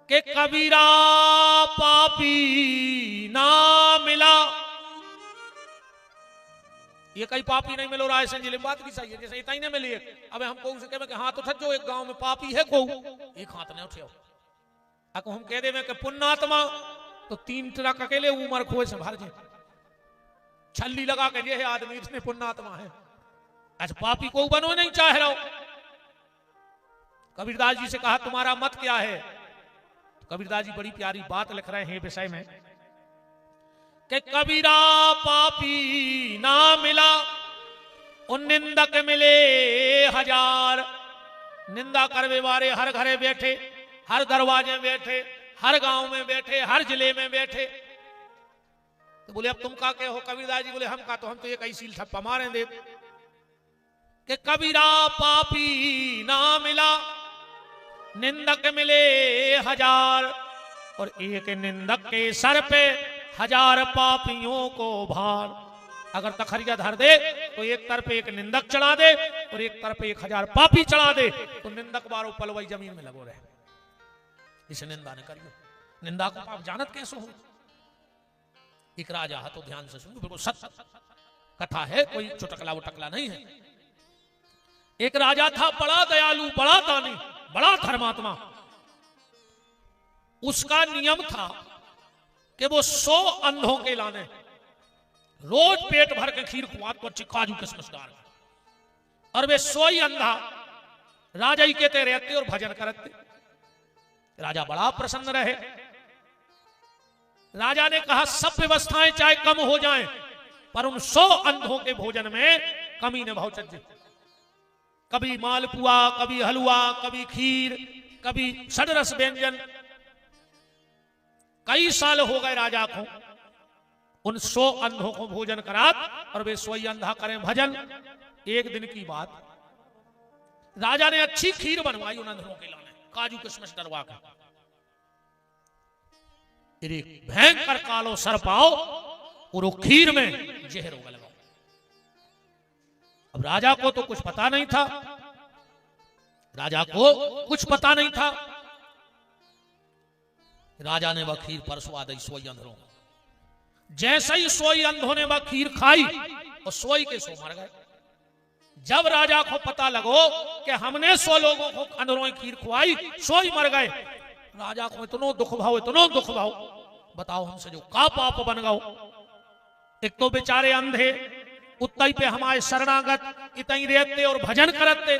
कि कबीरा पापी ना मिला, ये कई पापी नहीं मिलो रायसेन जिले में। बात की सही है, जैसे इतना ही नहीं मिली। अब हम कहूं से कहे कि हाँ तो थजो एक गांव में पापी है को एक हाथ ने उठे। अको हम कह दे कि पुण्यात्मा तो 3 ट्रक अकेले उमर खोए से भर जाए, छल्ली लगा के ये है आदमी इसने पुण्यात्मा है। अच्छा पापी को बनो नहीं चाह रहा हो। कबीरदास जी से कहा तुम्हारा मत क्या है? तो कबीरदास जी बड़ी प्यारी बात लिख रहे हैं विषय में कि कबीरा पापी ना मिला, उन निंदक मिले 1000। निंदा करवे वाले हर घरे बैठे, हर दरवाजे में बैठे, हर गांव में बैठे, हर जिले में बैठे। तो बोले अब तुम का के हो? कबीरदास जी बोले हम का तो हम तो एक ऐसी ठप्पा मारे दे कि कबीरा पापी ना मिला, निंदक मिले 1000 और एक निंदक के सर पे 1000 पापियों को भार। अगर तखरिया धर दे तो एक तरफ एक निंदक चढ़ा दे और एक तरफ 1000 पापी चढ़ा दे तो निंदक बारो पलवई जमीन में लगो रहे। इसे निंदा न करियो। निंदा को आप जानत कैसे हो? एक राजा है तो ध्यान से सुनो, बिल्कुल सत्य कथा है, कोई चुटकला उटकला नहीं है। एक राजा था बड़ा दयालु, बड़ा दानी, बड़ा धर्मात्मा। उसका नियम था कि वो 100 अंधों के लाने रोज पेट भर के खीर खुआत को काजू किशमिशदार, और वे 100 ही अंधा राजा ही कहते रहते और भजन करते। राजा बड़ा प्रसन्न रहे। राजा ने कहा सब व्यवस्थाएं चाहे कम हो जाएं पर उन 100 अंधों के भोजन में कमी न भाव चज्जे। कभी मालपुआ, कभी हलवा, कभी खीर, कभी षडरस व्यंजन। कई साल हो गए राजा को उन 100 अंधों को भोजन करात और वे 100 ही अंधा करें भजन। एक दिन की बात, राजा ने अच्छी खीर बनवाई उन अंधों के लाने, काजू किशमिश डरवा का। एक भयंकर कालो सर्प आओ और वो खीर में जहर होगा लगाओ। अब राजा को तो कुछ पता नहीं था, राजा को कुछ पता नहीं था। राजा ने वह खीर परसवा दी 100 अंधों। जैसे ही 100 अंधों ने वह खीर खाई और 100 के 100 मर गए। जब राजा को पता लगो कि हमने 100 लोगों को अंधों की खीर खुआई, 100 ही मर गए, राजा को इतनो दुख भाव, इतनो दुख भाव। बताओ हमसे जो का पाप बन गओ। एक तो बेचारे अंधे उतई पे हमारे शरणागत इतई रहते और भजन करते।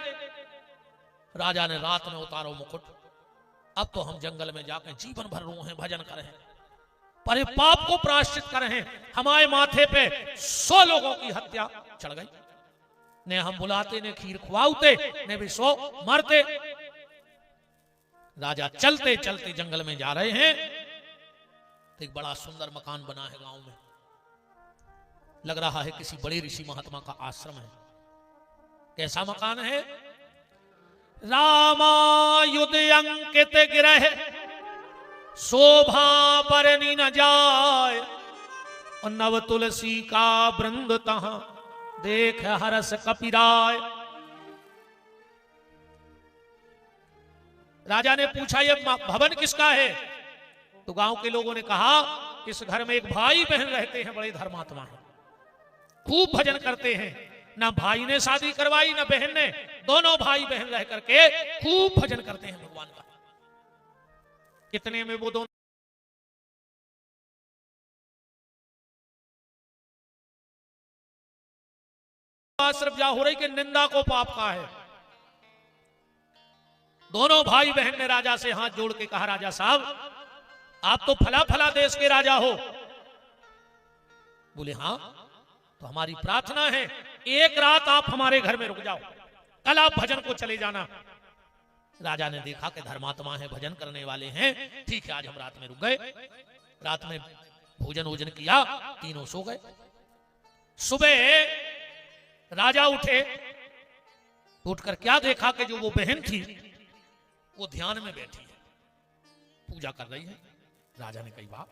राजा ने रात में उतारो मुकुट, अब तो हम जंगल में जाकर जीवन भर रोहे भजन करें, पर पाप को प्रायश्चित करें। हमारे माथे पे 100 लोगों की हत्या चढ़ गई। ने हम बुलाते, ने खीर खुआते, ने भी 100 मरते। राजा चलते चलते जंगल में जा रहे हैं तो एक बड़ा सुंदर मकान बना है गांव में। लग रहा है किसी बड़े ऋषि महात्मा का आश्रम है। कैसा मकान है? रामायुध अंकित गिरह शोभा बरनी न जाय, और नव तुलसी का वृंद तहां देख हरस कपिराय। राजा ने पूछा ये भवन किसका है? तो गांव के लोगों ने कहा इस घर में एक भाई बहन रहते हैं, बड़े धर्मात्मा हैं, खूब भजन करते हैं। ना भाई ने शादी करवाई ना बहन ने, दोनों भाई बहन रह करके खूब भजन करते हैं भगवान का। कितने में वो दोनों सिर्फ जा हो रही कि निंदा को पाप का है। दोनों भाई बहन ने राजा से हाथ जोड़ के कहा राजा साहब आप तो फला फला देश के राजा हो। बोले हाँ, तो हमारी प्रार्थना है एक रात आप हमारे घर में रुक जाओ, कल आप भजन को चले जाना। राजा ने देखा कि धर्मात्मा है, भजन करने वाले हैं, ठीक है आज हम रात में रुक गए। रात में भोजन वोजन किया, तीनों सो गए। सुबह राजा उठे, उठकर क्या देखा कि जो वो बहन थी वो ध्यान में बैठी है, पूजा कर रही है। राजा ने कही वाह।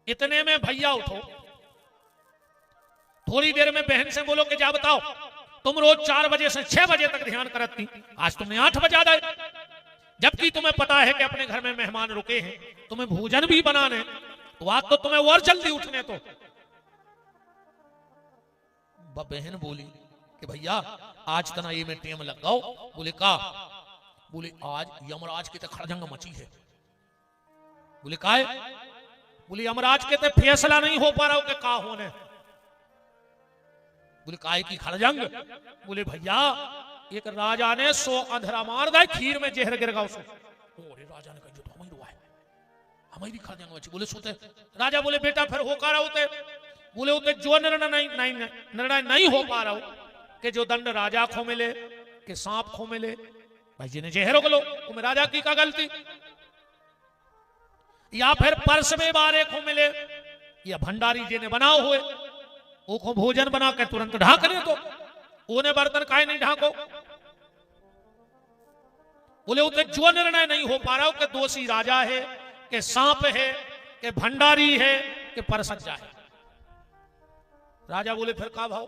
इतने में भैया उठो, थोड़ी देर में बहन से बोलो कि जा बताओ तुम रोज 4 बजे से 6 बजे तक ध्यान करती, आज तुमने 8 बजा दे, जबकि तुम्हें पता है कि अपने घर में मेहमान रुके हैं, तुम्हें भोजन भी बनाने, तो आज तो तुम्हें और जल्दी उठने। तो बहन बोली कि भैया आज तना ये में टेम लगाओ। बोले का? बोले आज यमराज के खड़जंग मची है। बोले का है? बोले यमराज के फैसला नहीं हो पा रहा हो कि का होने। बोले काय की खड़जंग? बोले भैया एक राजा ने 100 अंधेरा मार दिया, खीर में जहर गिर गया उसे। अरे राजा ने कहा जो हमें रुआ है, हमें भी खड़जंग मची। बोले सोते राजा बोले बेटा फिर हो कर होते? बोले होते जो निर्णय नहीं हो पा रहा हो कि जो दंड राजा को मिले कि सांप को मिले, भाई जी ने जहर उगलो, तुम्हें राजा की का गलती? या फिर परस में बारे को मिले, या भंडारी जी ने बनाओ हुए वो को भोजन बना के तुरंत ढाक दे, तो उन्हें बर्तन काहे नहीं ढाको? बोले उसे जो निर्णय नहीं हो पा रहा हो कि दोषी राजा है कि सांप है कि भंडारी है कि परसज्जा है। राजा बोले फिर का भाव?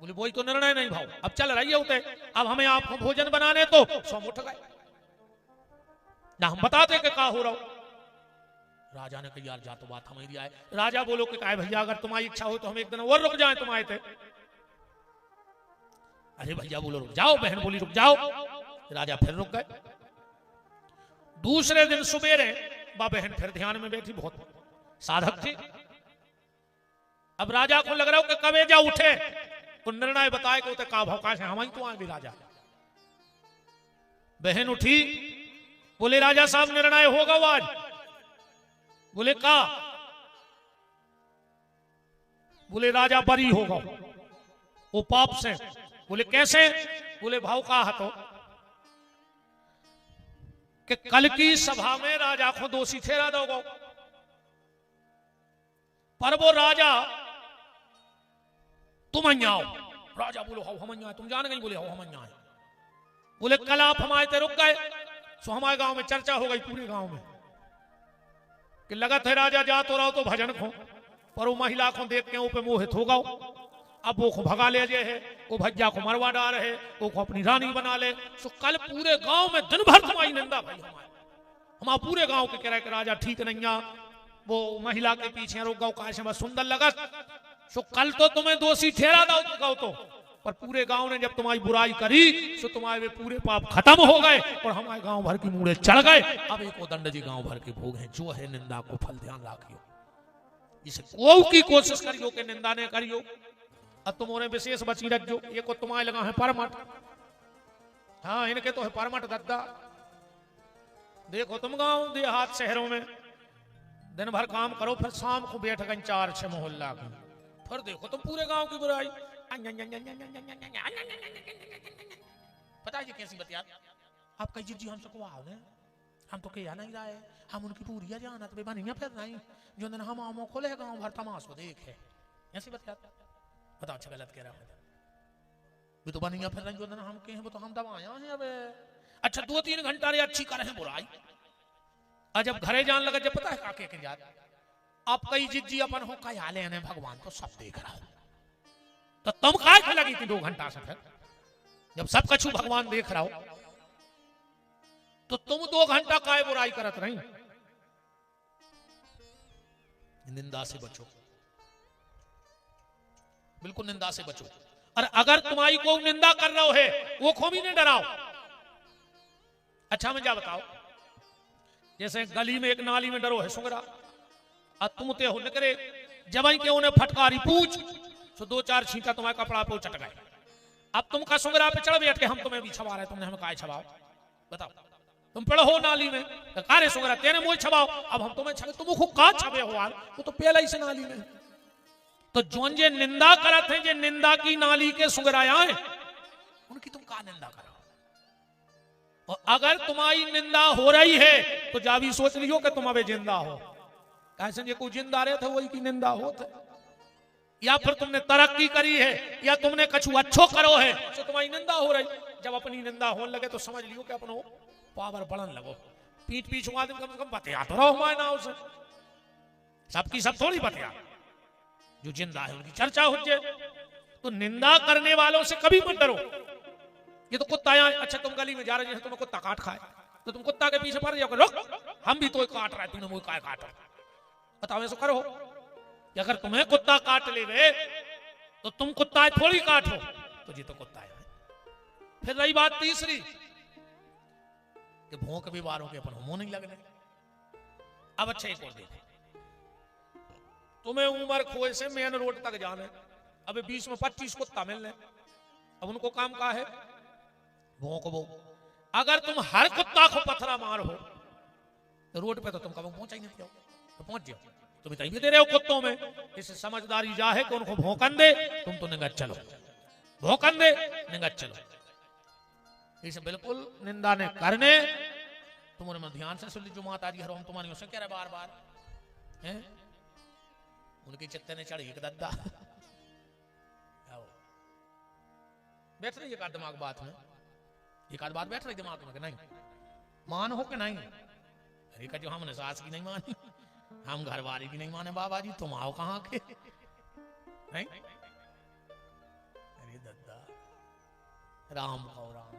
बोले वही तो निर्णय नहीं भाव, अब चल रही है उते, अब हमें आपको भोजन बनाने तो स्वयं उठ गए ना, हम बताते कि का हो रहा हो। राजा ने कहा यार जा तो बात हमारी आए। राजा बोलो कि काय भैया अगर तुम्हारी इच्छा हो तो हम एक दिन और रुक जाएं, तुम आए थे। अरे भैया बोलो रुक जाओ, बहन बोली रुक जाओ। राजा फिर रुक गए। दूसरे दिन सुबेरे बहन फिर ध्यान में बैठी, बहुत साधक थी। अब राजा को लग रहा हो कि कवेजा उठे तो निर्णय बताए कि उते का भौकाश है, हम तो आए भी राजा। बहन उठी, बोले राजा साहब निर्णय होगा आज। बोले का? बोले राजा बरी होगा वो पाप से। बोले कैसे? बोले भाव का हतो कि कल की सभा में राजा को दोषी ठहरा दोगे, पर वो राजा तुम अन्याओ। राजा बोलो हो हम अन्याय, तुम जान गई? बोले हो हम अन्याय। बोले कल आप हमारे ते रुक गए, सो हमारे गांव में चर्चा हो गई पूरे गांव में कि लगत है राजा जा तो रहो तो भजन खो, पर वो महिला को देख के ऊपर मोहित हो गओ। अब वो को भगा ले जे है, वो भज्जा को मरवा डाल है, वो को अपनी रानी बना ले। सो कल पूरे गांव में दिन भर तुम्हारी निंदा भाई, हमारे पूरे गांव के कह रहे कि राजा ठीक नहीं है, वो महिला के पीछे रुक गओ, काश में सुंदर लगत। सो कल तो तुम्हें दोषी ठहरा दो तो, पर पूरे गांव ने जब तुम्हारी बुराई करी सो तुम्हारे पूरे पाप खत्म हो गए और हमारे गांव भर की मूड़े चढ़ गए। अब एक दंड जी गांव भर के भोग हैं, जो है निंदा को फल ध्यान रखियो। इसे को की कोशिश करियो कि निंदा ने करियो। अब तुम उन्हें विशेष बची रखो, ये को तुम्हारे लगा है परमट। हाँ इनके तो है परमट दद्दा। देखो तुम गांव देहात शहरों में दिन भर काम करो, फिर शाम को बैठ गए 4-6 मोहल्ला की, फिर देखो तुम पूरे गांव की बुराई। पता है कैसी बतिया? आप कही जी हमसे को आओ ने, हम तो कह नहीं रहे, हम उनकी पूरी जानत बे बनिया फिर नहीं, जो दिन हम आमो खोले गांव भर तमाशा देखे, ऐसी बतिया। बताओ अच्छा गलत कह रहा है? भी तो बनिया फिर नहीं, जो दिन हम कहे वो तो हम दबाया हैं। अब अच्छा 2-3 घंटा रे अच्छी करे बुराई, और जब घरे जान लगा जब पता है काके के जात आप कई जिज्जी अपन हो का हाले ने, भगवान तो सब देख रहा हो, तो तुम काय लगी थी 2 घंटा से? फिर जब सब कछु भगवान देख रहा हो तो तुम 2 घंटा काय बुराई करत रही? निंदा से बचो, बिल्कुल निंदा से बचो। और अगर तुम्हारी को निंदा कर रहा है वो को भी नहीं डराओ। अच्छा मुझे बताओ, जैसे गली में एक नाली में डरो है सुंगरा, और तुम ते हो निकरे जब के उन्हें फटकारी पूछ तो 2-4 छींटा तुम्हारे कपड़ा पे चट गए। अब तुम का सुंगरा पे चढ़ बैठ के हम तुम्हें भी छवा रहे, तुमने हमें काय छवाओ? बताओ तुम पड़ो हो नाली में, तो कारे सुंगरा तेने मुझे छवाओ, अब हम तुम्हें छवे, तुम खूब का छवे हो यार, वो तो पहले ही से नाली में। तो जोन जे निंदा करत हैं, जे निंदा की नाली के सुंगराया है, उनकी तुम का निंदा करो? और अगर तुम्हारी निंदा हो रही है तो जा भी सोच लियो कि तुम अबे जिंदा हो। कैसे ये कोई जिंदा रहे थे वही की निंदा होते, या फिर तुमने तरक्की करी है या तुमने कछु अच्छो करो है तो तुम्हारी निंदा हो रही। जब अपनी निंदा होने लगे तो समझ लियो कि अपनो पावर बढ़न लगो। पीठ पीछे आदमी कम से कम बतिया तो रहो हमारे नाव से, सबकी सब थोड़ी बतिया, जो जिंदा है उनकी चर्चा हो जाए। तो निंदा करने वालों से कभी मत डरो। ये तो कुत्ता यहाँ, अच्छा तुम गली में जा रहे हो, तुम्हें कुत्ता काट खाए तो तुम कुत्ता के पीछे पड़ जाओगे, रुक हम भी तो काट रहा है, तूने मुझे काय काटा, बताओ ऐसा करो कि अगर तुम्हें कुत्ता काट ले तो तुम कुत्ता थोड़ी काटो, तो जी तो कुत्ता है। फिर रही बात तीसरी कि भौंक भी वारों के अपन मुंह नहीं लगने। अब अच्छा एक और देखो, तुम्हें उमर खोए से मेन रोड तक जाने, अब 20 में 25 कुत्ता मिलने, अब उनको काम का है भौंक वो। अगर तुम हर कुत्ता को पथरा मार हो तो रोड पे तो तुम कभी पहुंचा ही नहीं जाओ, तो पहुंच जाओ, तुम इतना भी दे रहे हो कुत्तों में। इससे समझदारी जा है कि उनको भौंकन दे, तुम तो निगत चलो, भौंकन दे निगत चलो। इसे बिल्कुल निंदा ने करने। तुम्हारे में ध्यान से सुन लीजिए, माता जी हम तुम्हारी उसे कह रहे बार बार हैं, उनके चित्ते ने चढ़ी एक दद्दा बैठ रही है दिमाग बात में, एक आध बात बैठ रही दिमाग में कि नहीं मान हो कि नहीं। अरे का जो हमने सास की नहीं मानी, हम घर वाले की नहीं माने, बाबा जी तुम आओ कहां के नहीं। अरे दद्दा राम को राम,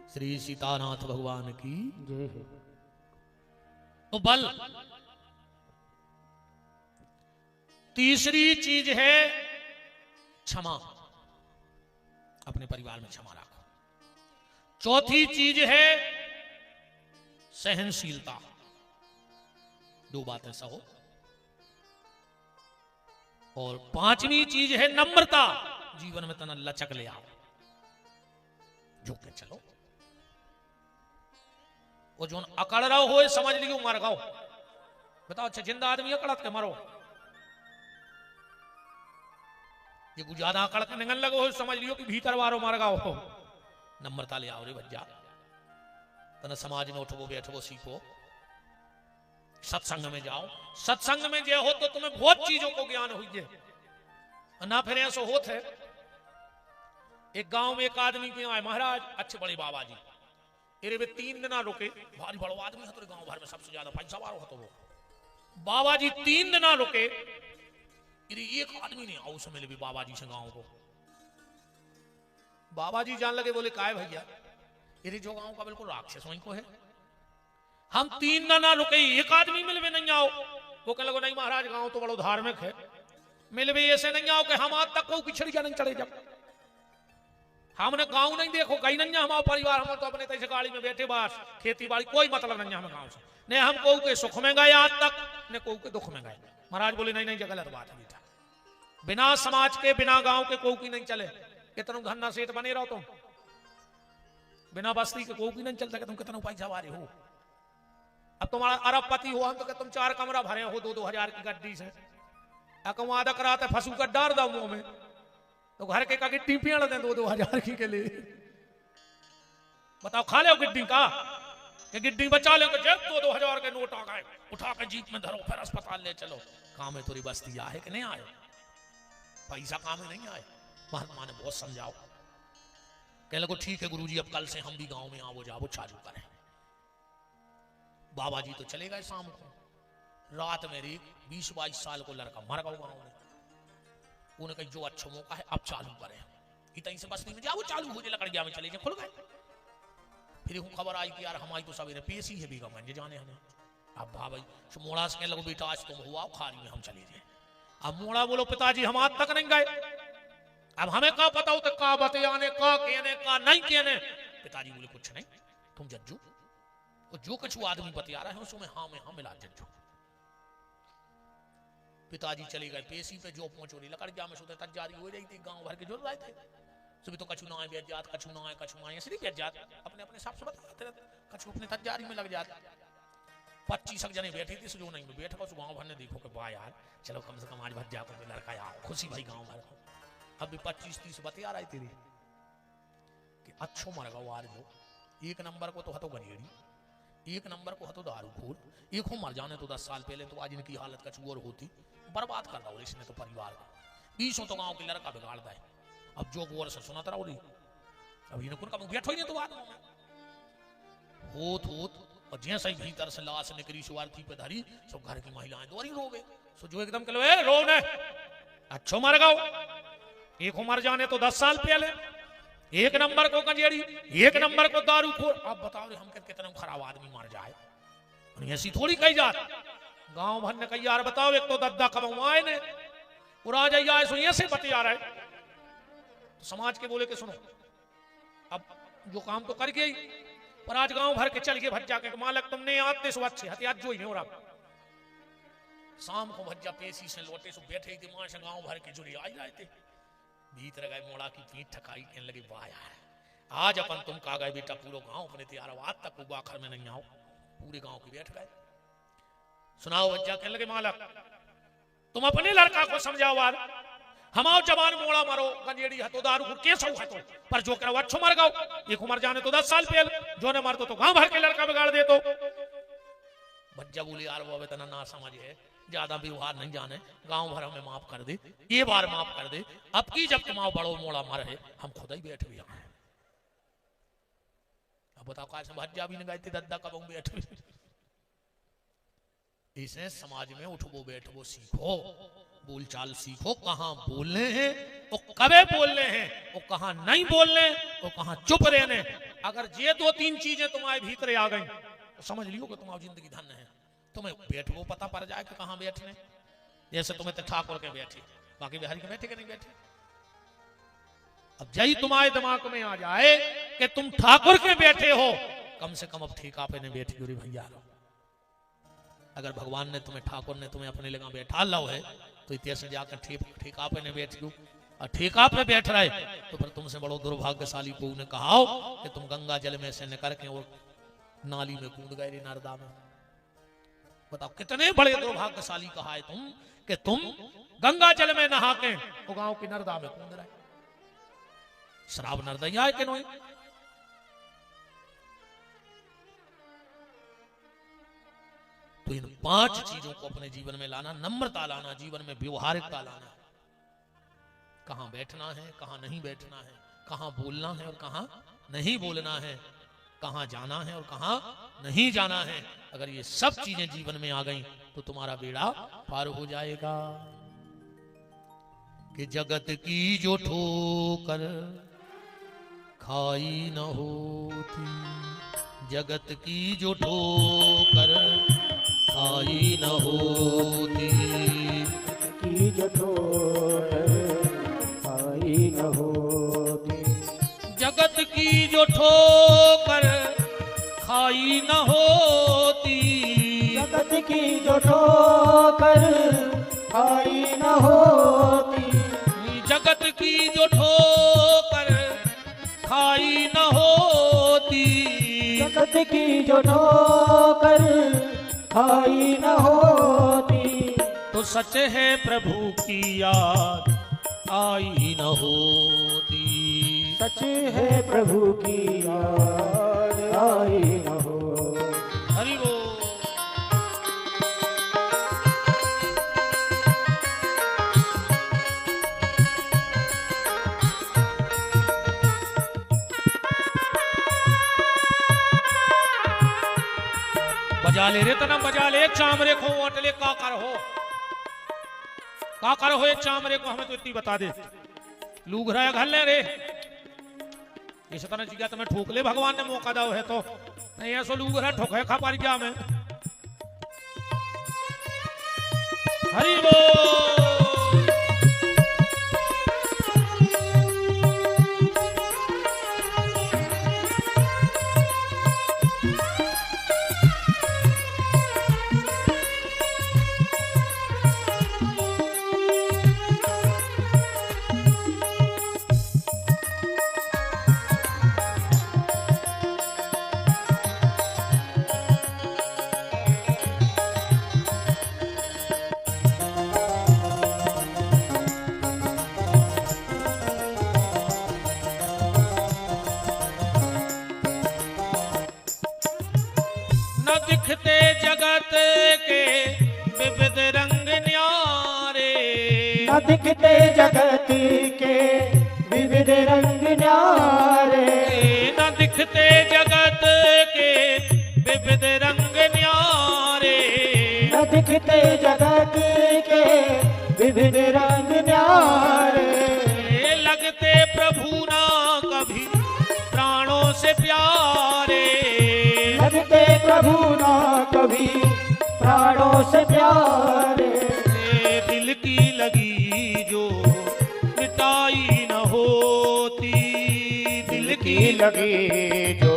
श्री सीतानाथ भगवान की जय हो। तो बल तीसरी चीज है क्षमा, अपने परिवार में क्षमा रखो। चौथी चीज है सहनशीलता, दो बातें सहो। और पांचवी चीज है नम्रता, जीवन में तना लचक ले आओ, झुक के चलो। वो जो अकड़ रहो हो समझ लियो मर गओ। बताओ अच्छा जिंदा आदमी अकड़त के मरो, ये ज्यादा अकड़ के निगल लगो हो समझ लियो कि भीतर वारो मर गओ हो। नम्रता ले आओ रे भज्जा, तना समाज में उठो बैठो सीखो, सत्संग में जाओ। सत्संग में जो हो तो तुम्हें बहुत चीजों को ज्ञान हुई ना। फिर ऐसा होता है, एक गांव में एक आदमी के आए महाराज अच्छे बड़े बाबा जी, तेरे वे 3 दिन रुके, भारी बड़ो आदमी है तो गांव भर में सबसे ज्यादा पैसा वारो हो तो वो बाबा जी 3 दिन रुके। एक आदमी ने आओ मिले भी बाबा जी से गांव को। बाबा जी जान लगे, बोले काय भैया ये जो गांव का बिल्कुल राक्षस वहीं को है, हम 3 दिन रुके एक आदमी मिलवे नहीं आओ। वो कह लगो नहीं महाराज गांव तो बड़ो धार्मिक है, मिलवे ऐसे नहीं आओ कि हम आज तक को पिछड़िया नहीं चढ़े। जब हमने गांव नहीं देखो गई नहीं, हमारा परिवार हम तो अपने तैसे गाड़ी में बैठे बस खेती बाड़ी कोई मतलब नहीं हमें गांव से, ने हम को के सुख में गए आज तक, ने को के दुख में गए। महाराज बोले नहीं नहीं गलत बात है बेटा, बिना समाज के बिना गांव के कोई की नहीं चले। कितना धन्ना सेठ बने रहो तुम, बिना बस्ती के कोई की नहीं चलता कि तुम कितना पैसा वारे हो। अब तुम्हारा अरबपति हो, हम तो तुम 4 कमरा भरे हो 2-2 हजार की गड्डी से, वादा कराते फंसू का डर दो मुंह में, तो घर के का गिट्टी पेड़ दे 2-2 हजार की के लिए। बताओ खा लो गिट्टी का, कि गिट्टी बचा लो, जब 2-2 हजार के नोट आ गए उठा के जीप में धरो फिर अस्पताल ले चलो। काम में थोड़ी बस्ती आए कि नहीं आए, पैसा काम में नहीं आए। महात्मा ने बहुत समझाओ, कह लगो ठीक है गुरुजी अब कल से हम भी गांव में आओ जाओ चालू करें। बाबा जी तो चले गए शाम को, रात में 20-22 साल को लड़का मर गया गांव में। उन्हें कही जो अच्छा मौका है अब चालू करें, इतनी से बस्ती में जाओ चालू हो जाए, लकड़िया में चले जाए, खुल गए। फिर खबर आई कि यार हमारी तो सवेरे पेशी है बीगमगंज जाने हमें। अब भाई मोड़ा से लगो बेटा आज तुम हुआ खारी में हम चले जाए। अब मोड़ा बोलो पिताजी हम आज तक नहीं गए, अब हमें क्या पता हो तो का बतियाने का कहने का नहीं कहने। पिताजी बोले कुछ नहीं, तुम जज्जू जो कुछ आदमी बतिया रहे हैं उसमें हाँ में हाँ मिला जज्जू। पिताजी चले गए पेशी पे, जो पहुंचो नहीं लकड़िया में सुधर तैयारी हो रही थी, गांव भर के जुड़ रहे थे। सुबह तो कछु ना आए बेच जात, कछु ना आए कछु आए सिर्फ बेच जात, अपने अपने हिसाब से बताते रहते, कछु अपने तैयारी में लग जाते। 25 जने बैठे थे, जो नहीं बैठा उस गांव भर ने देखो कि वाह यार चलो कम से कम आज भर जाकर के लड़का यार खुशी भाई गांव भर को। अब भी 25-30 बतिया रहे तेरे कि अच्छो मर गो आज जो 1 नंबर को तो हतो गनेड़ी, 1 नंबर को हतो दारू खोर, एक हो मर जाने तो 10 साल पहले तो आज इनकी हालत कछु और होती। बर्बाद कर रहा इसने तो परिवार को, 20 तो गांव के लड़का बिगाड़ दे। अब जो गोर से सुनाता रहो रही, अब इनको का बैठो ही नहीं तो बात होत और जैसे ही भीतर से लाश निकली सुवार्थी पे धरी, सब घर की महिलाएं दोरी रोवे। सो जो एकदम कहो रो ने अच्छो मर गओ, एक उमर जाने तो 10 साल पहले, एक नंबर को गंजेड़ी, एक नंबर को दारूखोर। अब बताओ रे हम कितने खराब आदमी मर जाए, ऐसी थोड़ी कही जात। गांव भर ने कही यार बताओ, एक तो दद्दा कमाए ने उड़ा जाइए सो ये से बतिया रहे। तो समाज के बोले के सुनो, अब जो काम तो कर गई, पर आज गांव भर के चल के भज्जा के मालक तुमने आते सो अच्छे हथियार जो ही नहीं हो रहा। शाम को भज्जा पेशी से लौटे सो बैठे दिमाग से गांव भर के जुड़े आ जाए थे। भीतर गए मोड़ा की पीठ ठकाई कहने लगे वाह यार आज अपन तुम कहा गए बेटा पूरा गांव अपने तैयार आज तक वो आखिर में नहीं आओ। पूरे गांव के बैठ गए, सुनाओ भज्जा कहने लगे मालक तुम अपने लड़का को समझाओ यार, हमाओ जवान मोड़ा मारो गंजेड़ी हतो दारू कैसा हतो, पर जो करो अच्छो मर गओ। एक उमर जाने तो 10 साल पहले, जो ने मार तो गांव भर के लड़का बिगाड़ दे। तो भज्जा बोले यार वो इतना ना समझ है, ज्यादा व्यवहार नहीं जाने, गांव भर में माफ कर दे, ये बार माफ कर दे, अब की जब तुम्हारा बड़ो मोड़ा मर है हम खुद ही बैठ भी आए। अब बताओ कैसे भज्जा भी नहीं गए थे दद्दा कब बैठ। इसे समाज में उठबो बैठबो सीखो, बोलचाल सीखो, कहां बोलने हैं वो कबे बोलने हैं, वो कहां नहीं बोलने, वो कहां चुप रहने। अगर ये 2-3 चीजें तुम्हारे भीतर आ गई तो समझ लियो कि तुम्हारी जिंदगी धन्य है। तुम्हें बैठो पता पड़ जाए कि कहां बैठने। जैसे तुम्हें तो ठाकुर के बैठे, बाकी बिहारी के बैठे के नहीं बैठे। अब यही तुम्हारे दिमाग में आ जाए कि तुम ठाकुर के बैठे हो, कम से कम अब ठेका पे नहीं बैठी गुरी भैया। अगर भगवान ने तुम्हें ठाकुर ने तुम्हें अपने लगा बैठा लो है तो इतिहास जाकर ठेका पे नहीं बैठ गयो, और ठेका पे बैठ रहे तो फिर तुमसे बड़ो दुर्भाग्यशाली को ने कहा कि तुम गंगा जल में से निकल के और नाली में कूद गए नर्मदा में। बताओ कितने बड़े दुर्भाग्यशाली कहा है तुम कि तुम गंगा जल में नहा के वो गांव की नर्मदा में कूद रहे। शराब नर्दया है कि नहीं? तो इन 5 चीजों को अपने जीवन में लाना, नम्रता लाना, जीवन में व्यवहारिकता लाना। कहां बैठना है, कहां नहीं बैठना है, कहां बोलना है और कहां नहीं बोलना है, कहां जाना है और कहां नहीं जाना है। अगर ये सब चीजें जीवन में आ गई तो तुम्हारा बेड़ा पार हो जाएगा। कि जगत की जो ठोकर खाई न होती, जगत की जो ठोकर खाई न होती, की जो ठोकर खाई न होती, जगत की जो ठोकर खाई न होती, जगत की जो ठोकर खाई न होती, जगत की जो ठोकर खाई न होती, जगत की जो ठोकर खाई न होती, तो सच है प्रभु की याद आई न होती, सच है प्रभु की याद आई न हो। हरि बोल। बजा ले रे तना बजा ले, चामरे को अटले का कर हो ये चामरे को, हमें तो इतनी बता दे लूग रहा है घर ले रे। इस तरह चीजा तुम्हें ठोक ले भगवान ने मौका दाओ है तो नहीं ऐसा लूग रहा ठोके खा पार गया मैं। हरि बोल। दिखते जगत के विविध रंग न्यारे, न दिखते जगत के विविध रंग न्यारे, न दिखते जगत के विविध रंग न्यारे, न दिखते जगत के विविध रंग न्यारे, की लगी जो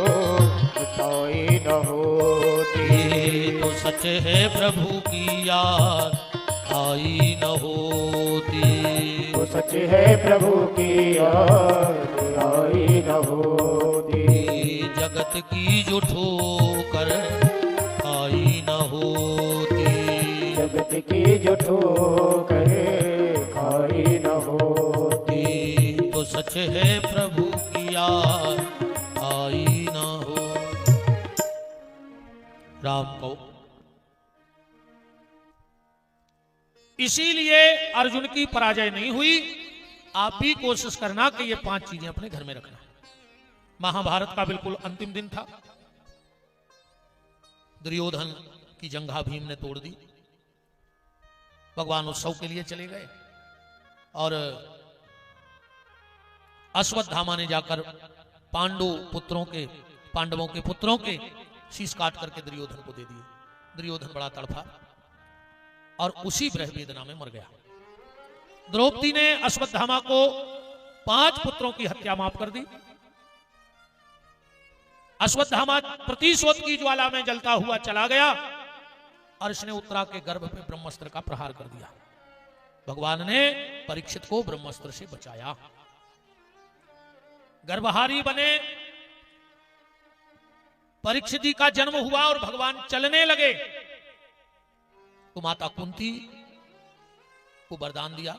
ताई न होती। ये तो सच है प्रभु की याद आई न होती। तो सच है प्रभु की याद आई न होती। ये जगत की जो ठोकर आई न होती। जगत की जो ठोकर खाई न होती। ये तो सच है प्रभु की याद आई न हो। राम को इसीलिए अर्जुन की पराजय नहीं हुई। आप भी कोशिश करना कि ये 5 चीजें अपने घर में रखना। महाभारत का बिल्कुल अंतिम दिन था। दुर्योधन की जंघा भीम ने तोड़ दी। भगवान उत्सव के लिए चले गए और अश्वत्थामा ने जाकर पांडवों के पुत्रों के शीश काट करके दुर्योधन को दे दिए। दुर्योधन बड़ा तड़फा और उसी ब्रह वेदना में मर गया। द्रौपदी ने अश्वत्थामा को 5 पुत्रों की हत्या माफ कर दी। अश्वत्थामा प्रतिशोध की ज्वाला में जलता हुआ चला गया और इसने उत्तरा के गर्भ पे ब्रह्मास्त्र का प्रहार कर दिया। भगवान ने परीक्षित को ब्रह्मास्त्र से बचाया। गर्भहारी बने परीक्षित जी का जन्म हुआ और भगवान चलने लगे तो माता कुंती को वरदान दिया।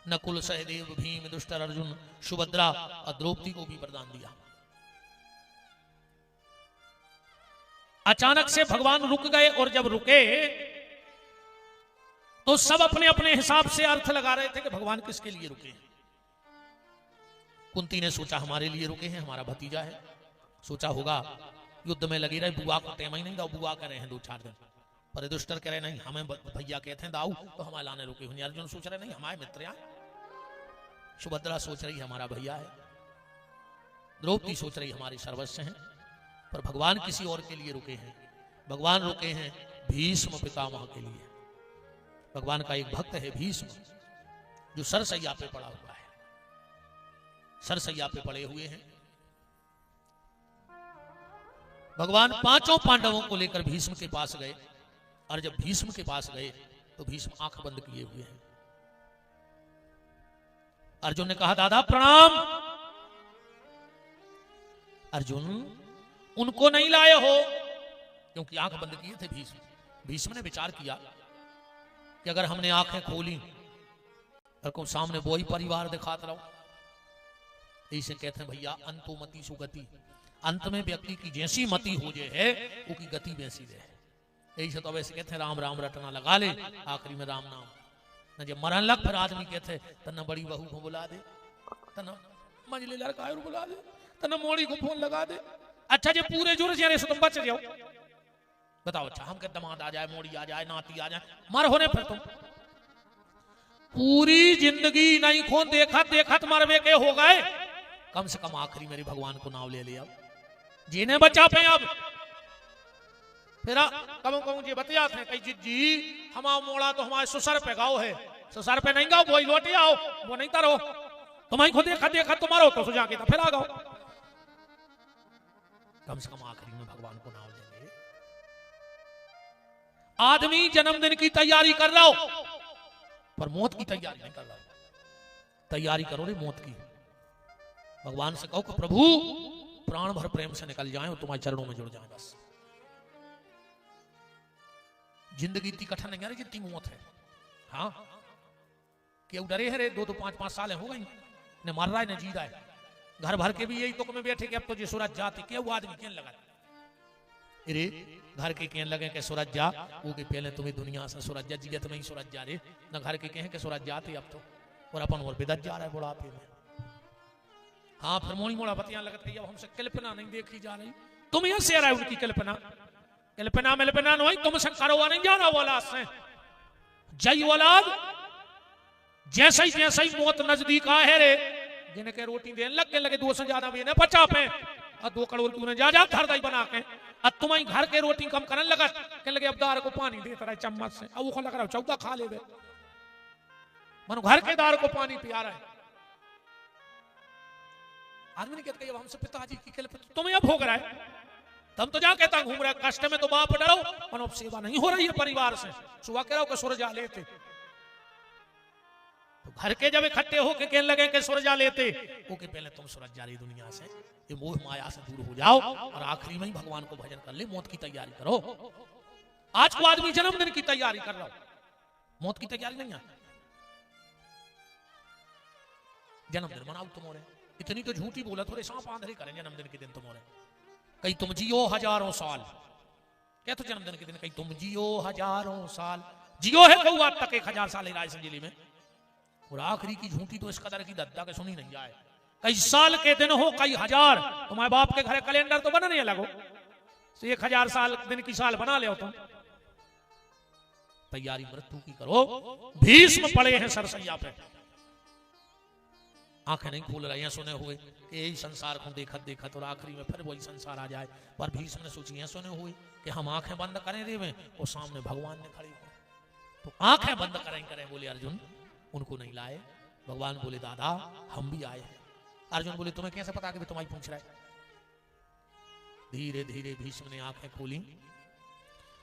नकुल सहदेव भीम दुष्टर अर्जुन सुभद्रा और द्रौपदी को भी वरदान दिया। अचानक से भगवान रुक गए और जब रुके तो सब अपने अपने हिसाब से अर्थ लगा रहे थे कि भगवान किसके लिए रुके। कुंती ने सोचा हमारे लिए रुके हैं, हमारा भतीजा है। सोचा होगा युद्ध में लगी रहे, बुआ को टेम ही नहीं दाऊ, बुआ कह रहे हैं 2-4 दिन। पर दुष्टर कह रहे नहीं, हमें भैया कहते हैं दाऊ तो हमारे लाने रुके हुए। अर्जुन सोच रहे नहीं हमारे मित्र हैं। सुभद्रा सोच रही हमारा भैया है। द्रौपदी सोच रही हमारी सर्वस्व हैं। पर भगवान किसी और के लिए रुके हैं। भगवान रुके हैं भीष्म पितामह के लिए। भगवान का एक भक्त है भीष्म, जो सरसैया पे पड़ा हुआ है। सरसैया पे पड़े हुए हैं। भगवान 5 पांडवों को लेकर भीष्म के पास गए और जब भीष्म के पास गए तो भीष्म आंख बंद किए हुए हैं। अर्जुन ने कहा दादा प्रणाम। अर्जुन उनको नहीं लाए हो, क्योंकि आंख बंद किए थे भीष्म। भीष्म ने विचार किया कि अगर हमने आंखें खोली और को सामने वो ही परिवार दिखाते रहो। इसे कहते हैं भैया अंतो मति सुगति। अंत में व्यक्ति की जैसी मति हो जाए है वो की गति वैसी रहे। यही से तो वैसे कहते हैं राम राम रटना लगा ले, आखिरी में राम नाम न जब मरण लग फिर आदमी कहते हैं तना बड़ी बहू को बुला दे, तना मंझले लड़का बुला दे, तना मोड़ी को फोन लगा दे। अच्छा जो पूरे जोर से तुम बच जाओ। बताओ अच्छा हम के दमाद आ जाए, मोड़ी आ जाए, नाती आ जाए, मर होने फिर तुम पूरी जिंदगी नहीं खो देखत मरवे के हो गए। कम से कम आखिरी मेरे भगवान को नाम ले लिया। अब जीने बचा पे अब फिर कहूं जी बतिया थे कई जी हमारा मोड़ा तो हमारे ससुर पे गाओ है, ससुर पे नहीं गाओ, वही लौटे आओ, वो नहीं तरो तुम्हारी खुद देखा तुम्हारो तो सुझा के फिर आ गाओ। कम से कम आखिरी में भगवान को नाम लेंगे। आदमी जन्मदिन की तैयारी कर रहा हो पर मौत की तैयारी नहीं कर रहा। तैयारी करो रे मौत की। भगवान से कहो कि प्रभु प्राण भर प्रेम से निकल जाएं और तुम्हारे चरणों में जुड़ जाएं। बस जिंदगी इतनी कठिन नहीं है जितनी मौत है। हाँ क्यों डरे है रे 2-2 5-5 साल हो गई ने मर रहा है ने जी रहा है। घर भर के भी यही तुक में बैठे कि अब तो जी सूरज जाते क्यों आदमी क्यों लगा रे घर के कहें लगे कि सूरज जा वो के पहले तुम्हें दुनिया से सूरज जा जिया तुम्हें सूरज जा रे न घर के कहें कि सूरज जाते अब तो और अपन और बिदत जा रहा है बुढ़ापे में। हाँ फिर मोड़ी मोड़ा बतियां लगत रही अब हमसे कल्पना नहीं देखी जा रही। तुम यहां से आ रहा है उनकी कल्पना कल्पना मिल्पना नहीं तुमसे करोवा नहीं जा रहा औलाद से। जय औलाद जैसे ही मौत नजदीक आ है रे जिनके रोटी देने लगे 2 से ज्यादा भी बचा पे और 2 करोड़ तूने जा घर दाई बना के और तुम्हारी घर के रोटी कम करने लगा कहने लगे अब दार को पानी देता रहे चम्मच से। अब वो लग रहा है चौथा खा ले मनो घर के दार को पानी पिया रहा है। आदमी ने कहता अब हमसे पिताजी की खेल तुम्हें अब भोग रहा है, तब तो जा कहता घूम रहा है कष्ट में, तो बाप डरो और सेवा नहीं हो रही है परिवार से। सुबह कह रहा हो कि सुरजा लेते, तो घर के जब इकट्ठे हो के कहने लगे कि सुरजा लेते, वो कि पहले तुम सूरज जा रही दुनिया से, ये मोह माया से दूर हो जाओ और आखिरी में ही भगवान को भजन कर ले, मौत की तैयारी करो। आज को आदमी जन्मदिन की तैयारी कर रहा हो, मौत की तैयारी नहीं है। जन्मदिन मनाओ तुम्हारे, इतनी तो झूठी बोला, थोड़े सांप आंधरे करें जन्मदिन के दिन तुम्हारे। कहीं तुम जियो हजारों साल, क्या तो जन्मदिन के दिन कहीं तुम जियो हजारों साल, जियो है कहू आज तक 1000 साल रायसेन जिले में, और आखिरी की झूठी तो इस कदर की दद्दा के सुनी नहीं जाए। कई साल के दिन हो कई हजार, तुम्हारे बाप के घर कैलेंडर तो बना नहीं लगो, 1000 साल दिन की साल बना ले तुम। तैयारी मृत्यु की करो। भीष्म पड़े हैं सरसैया पे, आंखें नहीं खोल रही हैं सुने हुए कि यही संसार को देखत देखत और आखिरी में फिर वही संसार आ जाए। पर भीष्म ने सोची है सुने हुए कि हम आंखें बंद करें रे में, और सामने भगवान ने खड़ी हो, तो आंखें बंद करें बोले अर्जुन, उनको नहीं लाए। भगवान बोले दादा हम भी आए हैं। अर्जुन बोले तुम्हें कैसे पता कि तुम्हारी पूछ रहा है। धीरे धीरे भीष्म ने आंखें खोली,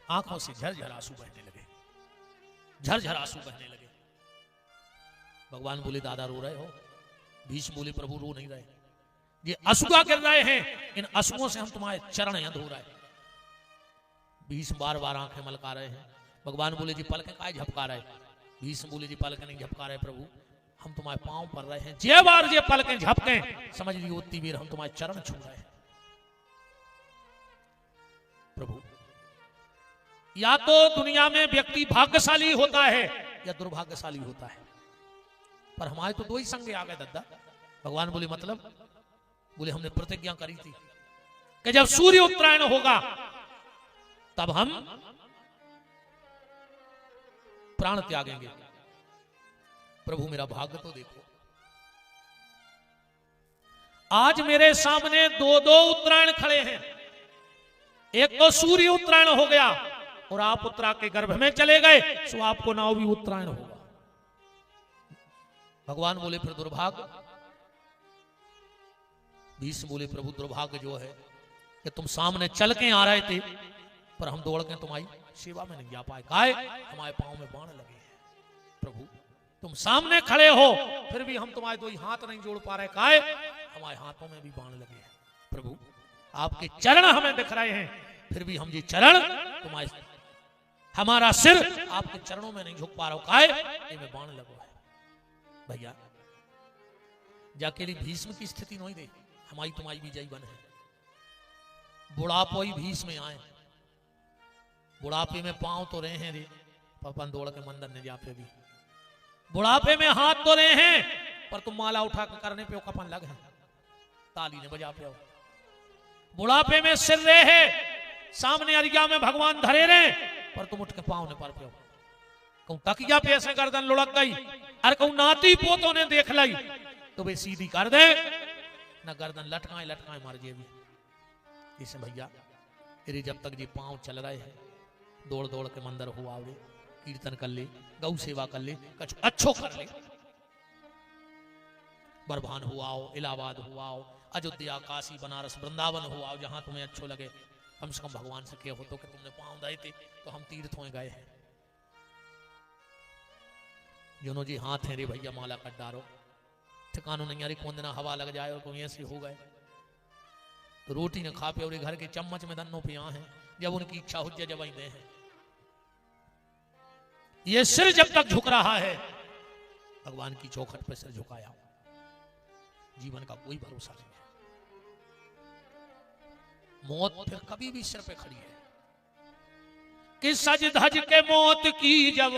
आंखों से झरझर आंसू बहने लगे, झरझर आंसू बहने लगे। भगवान बोले दादा रो रहे हो? भीष्म बोले प्रभु रो नहीं रहे, ये अश्रुआ गिर रहे हैं, इन अश्रुओं से हम तुम्हारे चरण यहां धो रहे। भीष्म बार बार आंखें मलका रहे हैं। भगवान बोले जी पलकें काहे झपका रहे? भीष्म बोले जी पलकें नहीं झपका रहे प्रभु, हम तुम्हारे पांव पर रहे हैं, जे बार जे पलकें झपकें समझ ली उतनी देर हम तुम्हारे चरण छू रहे हैं। प्रभु या तो दुनिया में व्यक्ति भाग्यशाली होता है या दुर्भाग्यशाली होता है, पर हमारे तो दो ही संगे आ गए दद्दा। भगवान बोले मतलब? बोले हमने प्रतिज्ञा करी थी कि जब सूर्य उत्तरायण होगा तब हम प्राण त्यागेंगे। प्रभु मेरा भाग्य तो देखो, आज मेरे सामने दो दो उत्तरायण खड़े हैं। एक तो सूर्य उत्तरायण हो गया और आप उत्तरा के गर्भ में चले गए, सो आपको नाव भी उत्तरायण होगा। भगवान बोले फिर दुर्भाग्य? भीष्म बोले प्रभु दुर्भाग्य जो है कि तुम सामने चल के आ रहे थे पर हम दौड़ के तुम्हारी सेवा में नहीं जा पाए, काहे? हमारे पांव में बाण लगे हैं। प्रभु तुम सामने खड़े हो फिर भी हम तुम्हारे दो ही हाथ नहीं जोड़ पा रहे, काहे? हमारे हाथों में भी बाण लगे हैं। प्रभु आपके चरण हमें दिख रहे हैं, फिर भी हम ये चरण तुम्हारे, हमारा सिर आपके चरणों में नहीं झुक पा रहा, काहे? इनमें बाण लगो है। भैया जाकेली भीष्म की स्थिति नहीं दे, हमारी तुम्हारी भी जय बन है। बुढ़ापो ही भीष्म में आए, बुढ़ापे में पांव तो रहे हैं रे, पपन दौड़ के मंदिर ने जा पे भी बुढ़ापे में हाथ तो रहे हैं, पर तुम माला उठा कर करने पे कपन लग है, ताली ने बजा पे। बुढ़ापे में सिर रहे है, सामने अरिया में भगवान धरे रहे, पर तुम उठ के पांव ने पर पे। कहूं तकिया पे ऐसे गर्दन लुढ़क गई, अरे कहूं नाती पोतों ने देख लाई तो वे सीधी कर दे, न गर्दन लटकाए लटकाए मर जे भी। इसे भैया तेरे जब तक ये पांव चल रहे हैं, दौड़ दौड़ के मंदिर हो आओगे, कीर्तन कर ले, गौ सेवा कर ले, कुछ अच्छो कर ले, बरभान हो आओ, इलाहाबाद हो आओ, अयोध्या, काशी, बनारस, वृंदावन हो आओ, जहां तुम्हें अच्छो लगे। कम से कम भगवान से कहो तो कि तुमने पांव दाए थे तो हम तीर्थों गए हैं। जिन्हों जी हाथ है रे भैया माला कट डारो, ठिकानो नहीं, अरे कौन दिना हवा लग जाए और कोई ऐसे हो गए तो रोटी न खा पे और घर के चम्मच में दन्नों पे हैं, जब उनकी इच्छा हो जाए जब दे हैं। ये सिर जब तक झुक रहा है, भगवान की चौखट पर सिर झुकाया, जीवन का कोई भरोसा नहीं है। मौत फिर कभी भी सिर पे खड़ी है कि सज धज के मौत की जब,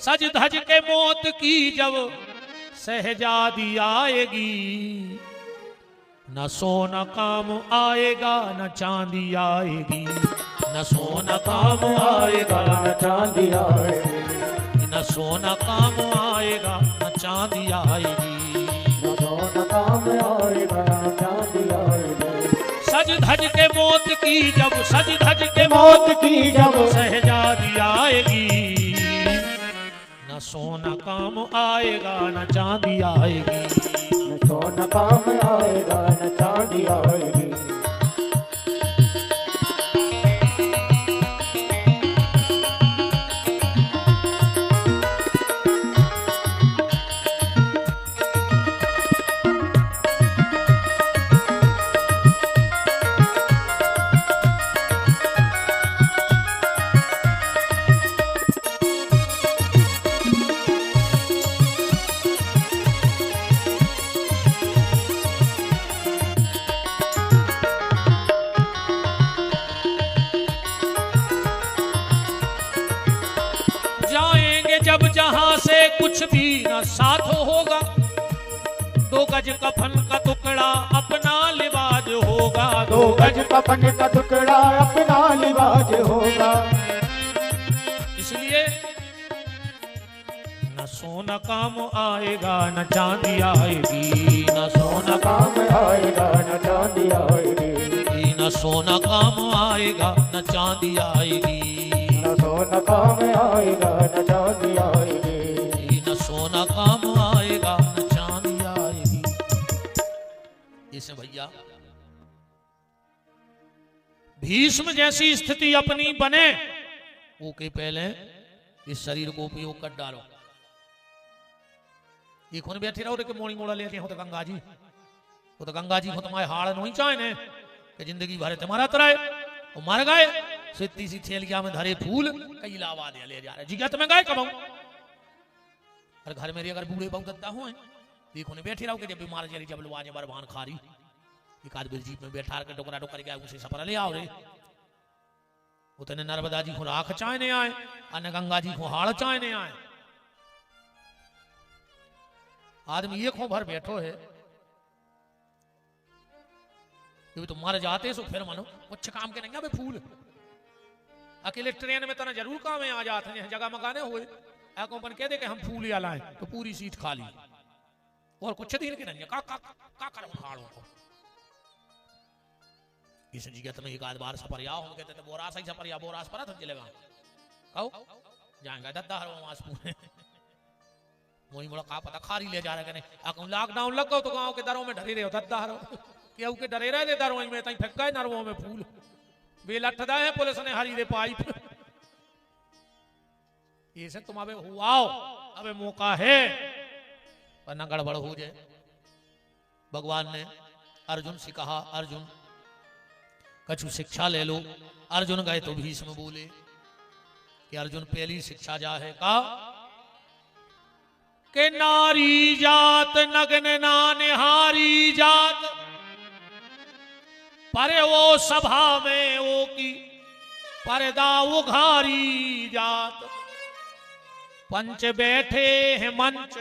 सज धज के मौत की जब सहजादी आएगी, न सोना काम आएगा न चांदी आएगी, न सोना काम आएगा न चांदी आएगी, न सोना काम आएगा न चांदी आएगी, न सोना काम आएगा न चांदी आएगी। सज धज के मौत की जब, सज धज के मौत की जब सहजादी आएगी, न सोना काम आएगा न चांदी आएगी, न सोना काम आएगा न चांदी आएगी। जब जहां से कुछ भी न साथ होगा, 2 गज कफन का टुकड़ा अपना लिबाज होगा, 2 गज कफन का टुकड़ा अपना लिबाज होगा। इसलिए न सोना काम आएगा न चांदी आएगी, न सोना काम आएगा न चांदी आएगी, न सोना काम आएगा न चांदी आएगी, न सोना काम आएगा न चांदी आएगी, न सोना काम आएगा न चांदी आएगी। इसे भैया भीष्म जैसी स्थिति अपनी बने, वो के पहले इस शरीर को उपयोग कर डालो। ये कौन बैठे रहो कि मोड़ी मोड़ा लेके हो तो गंगा जी, वो तो गंगा जी को तुम्हारे हाड़ नहीं चाहे कि जिंदगी भर तुम्हारा तराए, वो मर गए सिद्धि सी थैलिया में धरे फूल कई लावा दे ले जा रहे जी, क्या तुम्हें गाय कब अरे घर मेरे अगर बूढ़े बहुत दत्ता हुए देखो ने बैठे रहो कि जब बीमार जरी जब लुआने बरबान खारी एक आदमी जीप में बैठा के टोकरा टोकर गया उसे सफर ले आओ रे, उतने नर्मदा जी को राख चाहने आए, अन्य गंगा जी को हाड़ चाहने आए। आदमी एक हो भर बैठो है कि तुम मर जाते सो फिर मानो कुछ काम के नहीं अबे फूल अकेले ट्रेन में तना जरूर काम है आ जाते हैं जगह मकाने हुए अपन कह दे कि हम फूल या लाए तो पूरी सीट खाली और कुछ दिन के नहीं का करूं हाड़ों को इस जगह तुम्हें एक आध बार सफरिया हम कहते थे बोरास ही सफरिया बोरास पर था चलेगा कहो जाएंगे दद्दार वास पूरे वही बोला का पता खारी ले जा रहे हैं लॉकडाउन लग गो तो गांव के दरों में डरे रहे हो दद्दार केहू के डरे रहे दरों में तई फेंक गए नरवों में फूल बेल अठदा है पुलिस ने हरी दे पाइप ये से तुम अबे हुआओ अबे मौका है पर न गड़बड़ हो जाए। भगवान ने अर्जुन से कहा अर्जुन कछु शिक्षा ले लो, अर्जुन गए तो भीष्म बोले कि अर्जुन पहली शिक्षा जा है का के नारी जात नग्न ना निहारी जात, पर वो सभा में वो की पर्दा उघारी जात, पंच बैठे हैं मंच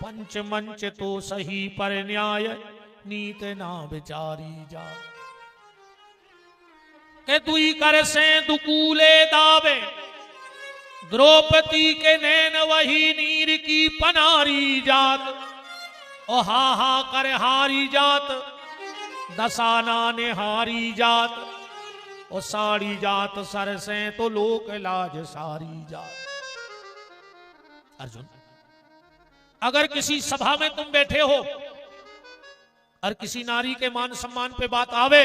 पंच मंच तो सही पर न्याय नीत ना विचारी जात, के दुई कर से दुकूले दावे द्रौपदी के नैन वही नीर की पनारी जात, ओ हा हा कर हारी जात दसाना ने हारी जात, ओ साड़ी जात सर से तो लोक लाज सारी जात। अर्जुन अगर किसी सभा में तुम बैठे हो और किसी नारी के मान सम्मान पे बात आवे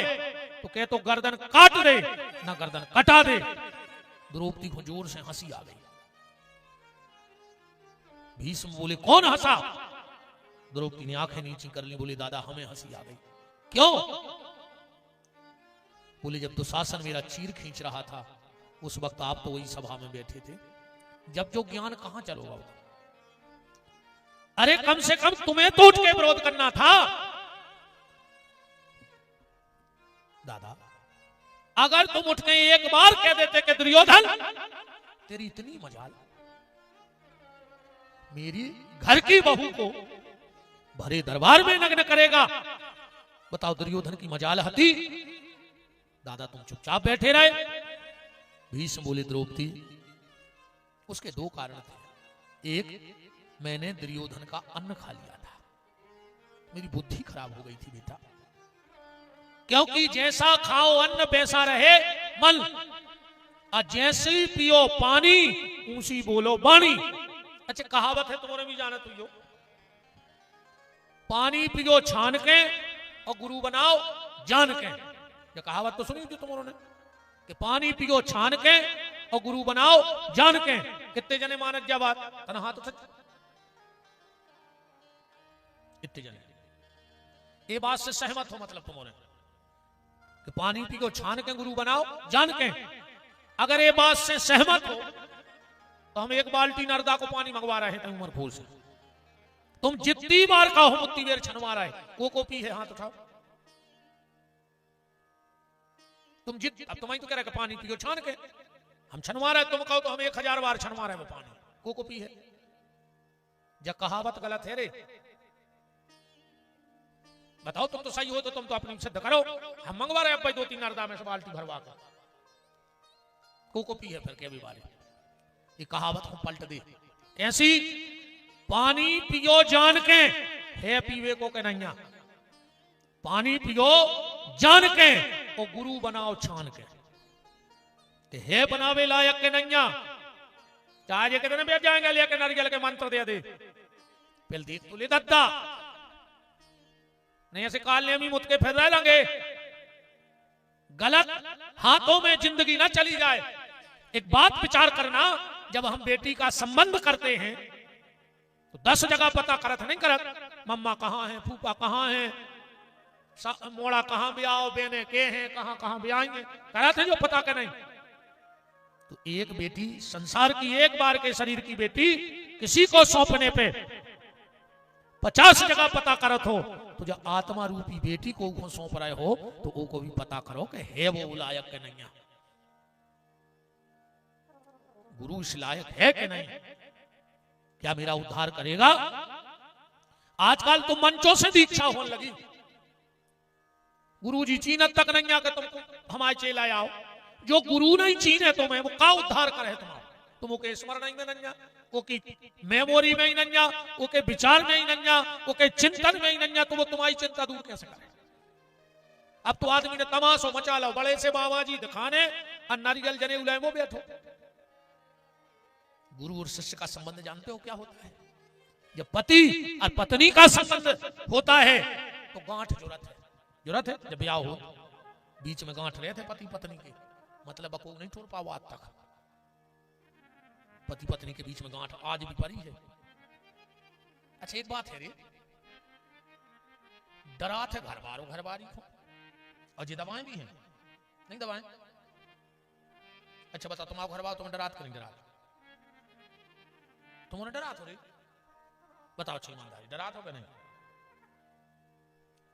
तो कह तो गर्दन काट दे ना गर्दन कटा दे। द्रौपदी को जोर से हंसी आ गई। भीष्म बोले कौन हंसा? द्रौपदी ने आंखें नीची कर ली, बोली दादा हमें हंसी आ गई। क्यों? बोले जब दुशासन मेरा चीर खींच रहा था उस वक्त आप तो वही सभा में बैठे थे, जब जो ज्ञान कहां चलोगा? अरे कम से कम तुम्हें तो उठ के विरोध करना था दादा। अगर तुम उठ के एक बार कह देते कि दुर्योधन तेरी इतनी मजाल मेरी घर की बहू को भरे दरबार में नग्न करेगा, बताओ दुर्योधन की मजाल हती? दादा तुम चुपचाप बैठे रहे। भीष्म बोले द्रौपदी उसके दो कारण थे। एक, मैंने दुर्योधन का अन्न खा लिया था, मेरी बुद्धि खराब हो गई थी बेटा, क्योंकि जैसा खाओ अन्न वैसा रहे मन, और जैसे ही पियो पानी ऊंची बोलो बाणी। अच्छा कहावत है तुम्हारे भी जाना तुझो, पानी पियो छान के और गुरु बनाओ जान के। ये कहावत तो सुनी थी तुम्हारों ने कि पानी पियो छान के और गुरु बनाओ जान के। कितने जने मानत जा बात कना हाथ उठा, कितने जने ये बात से सहमत हो? मतलब तुम्हारे कि पानी पियो छान के गुरु बनाओ जान के। अगर ये बात से सहमत हो तो हम एक बाल्टी नर्दा को पानी मंगवा रहे हैं उमर फूल से। तुम जितनी बार कहो उतनी देर छनवा रहा है। वो कॉपी है, हाथ उठाओ। तुम अब तुम्हारी तो कह रहे कि पानी पियो छान के, हम छनवा रहे, तुम कहो तो हम 1000 बार छनवा रहे हैं वो पानी। वो कॉपी है? जब कहावत गलत है रे, बताओ तुम तो सही हो तो तुम तो अपनी सिद्ध करो। हम मंगवा रहे हैं भाई 2-3 नर्दा में से बाल्टी भरवा कर। को कॉपी है फिर के भी बारे ये कहावत को पलट दे। कैसी? पानी पियो जान के, है पीवे को के नैया। पानी पियो जान के और गुरु बनाओ छान के है बनावे लायक के नैया। चाहे कितने बेच जाएंगे लेके नारियल के मंत्र दे दे, फिर देख तो ले दद्दा नहीं ऐसे काल ने मुत के फिर रह लेंगे। गलत हाथों में जिंदगी ना चली जाए। एक बात विचार करना, जब हम बेटी का संबंध करते हैं तो 10 जगह पता करत नहीं करत, मम्मा कहाँ है, फूफा कहाँ है, मोड़ा कहाँ भी आओ, बेने के हैं, कहाँ कहाँ भी आएंगे, करत है जो पता के नहीं। तो एक बेटी, संसार की एक बार के शरीर की बेटी किसी को सौंपने पे 50 जगह पता करत हो, तो जब आत्मा रूपी बेटी को सौंप रहे हो तो वो को भी पता करो कि है वो लायक के नहीं, गुरु इस लायक है कि नहीं, क्या मेरा उद्धार करेगा। आजकल तो मंचों से दीक्षा होने लगी। गुरु जी चीनत तक नहीं आकर तुमको हमारे चेला आओ। जो गुरु नहीं चीने तुम्हें वो का उद्धार करे तुम्हारा। तुम के स्मरण में नहीं, वो की मेमोरी में ही नहीं, वो के विचार में ही नहीं, वो के चिंतन में ही नहीं, तो वो तुम्हारी चिंता दूर कैसे करे। अब तो आदमी ने तमाशो मचा लो, बड़े से बाबा जी दिखाने और नारियल जने उलाए वो बैठो। गुरु और शिष्य का संबंध जानते हो क्या होता है? जब पति और पत्नी का संबंध होता है तो गांठ जरूरत है। जब ब्याह हो बीच में गांठ रहे थे पति पत्नी के, मतलब को नहीं छोड़ पाओ आज तक। पति पत्नी के बीच में गांठ आज भी पड़ी है। अच्छा एक बात है रे, डरात है घर बारो घर बारी को, और ये दवाएं भी हैं नहीं दवाएं। अच्छा बता, तुम आओ घर बार तुम्हें डरात करें, डरात तुमने डरात हो रे, बताओ अच्छी ईमानदारी डरात हो क्या? नहीं,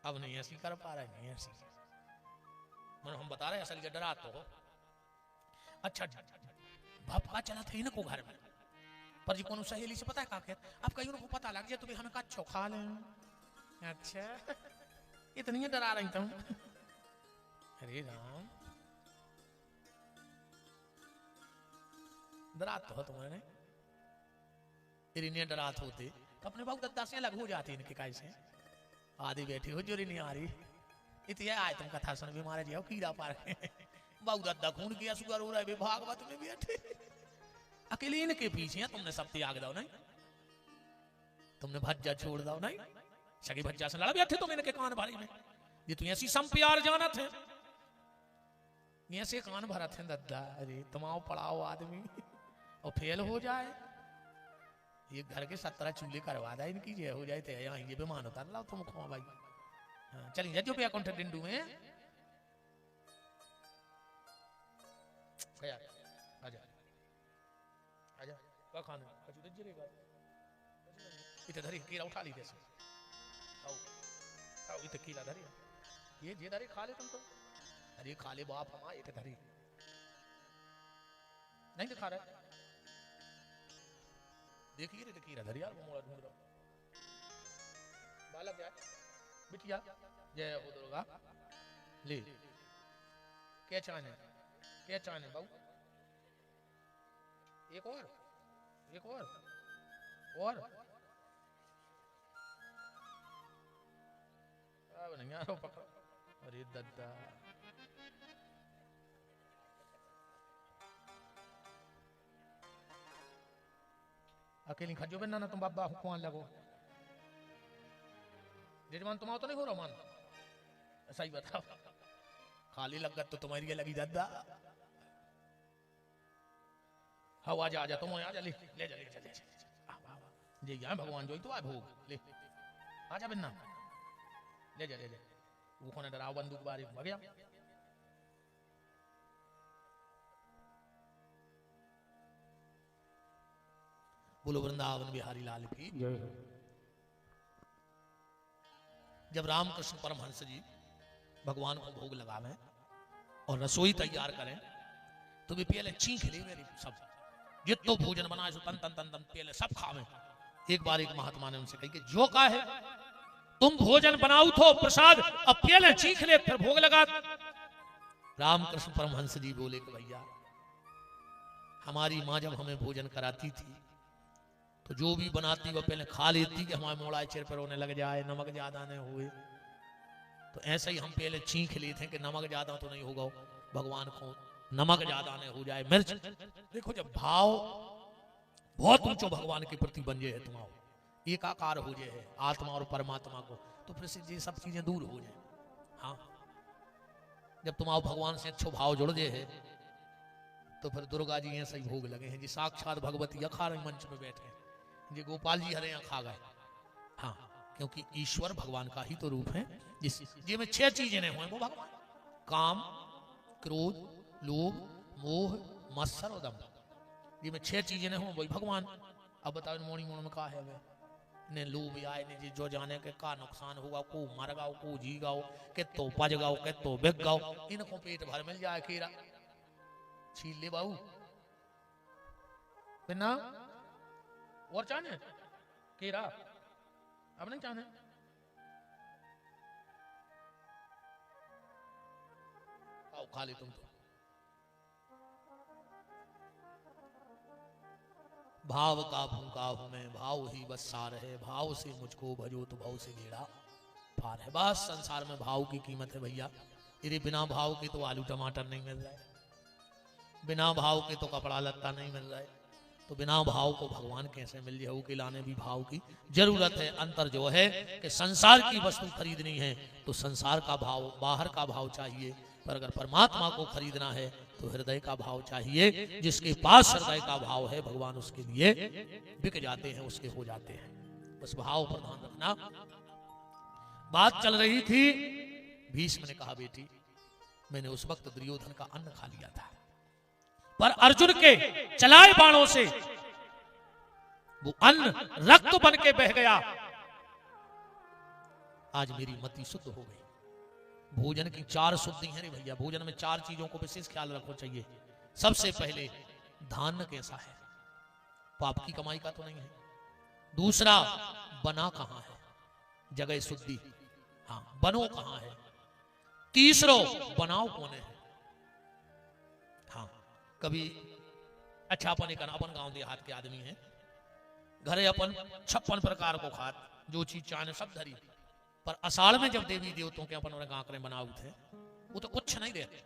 अब नहीं ऐसी कर पा रहे, नहीं ऐसी मन हम बता रहे हैं असल डरात तो हो। अच्छा भपका चला थे इनको घर में, पर जी कौन सहेली से पता है का कहते, अब कहीं उनको पता लग जाए तो भी हमें कच्छो खा ले। अच्छा इतनी डरा रही तुम? अरे राम, डरात तो हो तुम्हारे, फिर इन्हें डरात होते तो अपने बहुत दद्दा से अलग हो जाती इनके काय से। आधी बैठी हो जोरी नहीं आ रही, इतिया आए तुम कथा सुन भी मारे जाओ कीड़ा पार बहुत दद्दा खून किया सुगर हो रहा है, भागवत में बैठे अकेले इनके पीछे तुमने सब त्याग दो नहीं, तुमने भज्जा छोड़ दो नहीं, सगी भज्जा से लड़ बैठे तुम इनके कान भारी में। ये तुम ऐसी सम प्यार जानत है, ऐसे कान भरत है दद्दा। अरे तुमाओ पढ़ाओ आदमी और फेल हो जाए, ये घर के 17 चूल्हे करवा दा इनकी, ये हो जाए थे यहाँ ये बेमान होता लाओ तुम खो भाई। हाँ चलिए जो पे अकाउंट डिंडू में आजा आजा का खाना कछु दे जरेगा इते धरी कीड़ा उठा ली जैसे आओ आओ इते कीड़ा धरी ये धरी खा ले तुम तो। अरे खा ले बाप हमारा, इते धरी नहीं दिखा रहा, देखिए रे कीड़ा धरी यार, वो मोड़ा ढूंढ रहा बालक यार बिटिया जय हो दुर्गा ले क्या चाहने बाबू, एक और अब नहीं यार पकड़। अरे दद्दा अकेली खजो बिना ना तुम बाबा कुआं लगो जजमान तुम आओ तो नहीं हो रोमान ऐसा ही बताओ खाली लगत तो तुम्हारी ये लगी दादा हाँ आजा आजा तुम आजा ले ले जा ले जा ले जी यहाँ भगवान जो ही तो आए भोग ले आजा बिना ले जा वो कौन डराओ बंदूक बारी भाग गया बोलो वृंदावन बिहारी लाल की जय। जब रामकृष्ण परमहंस जी भगवान को भोग लगावें और रसोई तैयार करें तो भी पहले चीख ले मेरी सब जितो भोजन बनाए सो तन तन तन तन पहले सब खावें। एक बार एक महात्मा ने उनसे कही कि जो का है तुम भोजन बनाओ तो प्रसाद अब पहले चीख ले फिर भोग लगा। रामकृष्ण परमहंस जी बोले कि भैया हमारी माँ जब हमें भोजन कराती थी तो जो भी बनाती वो पहले खा लेती कि हमारे मोड़ा चिर पर रोने लग जाए नमक ज्यादा नहीं हुए तो ऐसा ही हम पहले चीख लेते कि नमक ज्यादा तो नहीं होगा भगवान को नमक ज्यादा नहीं हो जाए मिर्च। देखो जब भाव बहुत ऊंचो भगवान के प्रति बन जाए तुम्हारा एकाकार हो जाए आत्मा और परमात्मा को तो फिर से ये सब चीजें दूर हो जाए। हाँ जब तुम्हारा भगवान से अच्छो भाव जुड़ जाए तो फिर दुर्गा जी ऐसा ही भोग लगे हैं जी साक्षात भगवती अखाड़ मंच में बैठे हैं जी गोपाल जी हरे यहाँ खा गए। हाँ क्योंकि ईश्वर भगवान का ही तो रूप है जिस में 6 चीजें नहीं हुए वो भगवान काम क्रोध लोभ मोह मत्सर और दंभ ये में 6 चीजें नहीं हुए वही भगवान। अब बताओ मोड़ी मोड़ में कहा है वे ने लोभ आए ने जी जो जाने के का नुकसान होगा को मर गाओ को जी गाओ के तो पज गाओ के तो बिक गाओ इनको पेट भर मिल जाए खीरा छील ले बाबू बिना और चाहने केरा अब नहीं चाहने आओ खा ले तुम तो। भाव का भूखा हूं मैं भाव ही बस सार है भाव से मुझको भजो तो भाव से बेड़ा पार है। बस संसार में भाव की कीमत है भैया तेरे बिना भाव के तो आलू टमाटर नहीं मिल रहा है बिना भाव के तो कपड़ा लत्ता नहीं मिल रहा है तो बिना भाव को भगवान कैसे मिल जाए के लाने भी भाव की जरूरत है। अंतर जो है कि संसार की वस्तु खरीदनी है तो संसार का भाव बाहर का भाव चाहिए पर अगर परमात्मा को खरीदना है तो हृदय का भाव चाहिए। जिसके पास हृदय का भाव है भगवान उसके लिए बिक जाते हैं उसके हो जाते हैं। बस भाव पर ध्यान रखना। बात चल रही थी भीष्म ने कहा बेटी मैंने उस वक्त दुर्योधन का अन्न खा लिया था पर अर्जुन के चलाए बाणों से वो अन्न रक्त बन के बह गया। आज मेरी मति शुद्ध हो गई। भोजन की 4 शुद्धि है रे भैया भोजन में 4 चीजों को विशेष ख्याल रखना चाहिए। सबसे पहले धान्य कैसा है पाप की कमाई का तो नहीं है। दूसरा बना कहां है जगह शुद्धि हाँ बनो कहां है। तीसरो बनाओ कौन है। हाँ कभी अच्छा अपन गांव देहात के आदमी हैं घरे अपन 56 प्रकार को खात जो चीज चाहे सब धरी पर अषाढ़ में जब देवी देवताओं के अपन गाकरे बनाऊ थे वो तो कुछ नहीं देते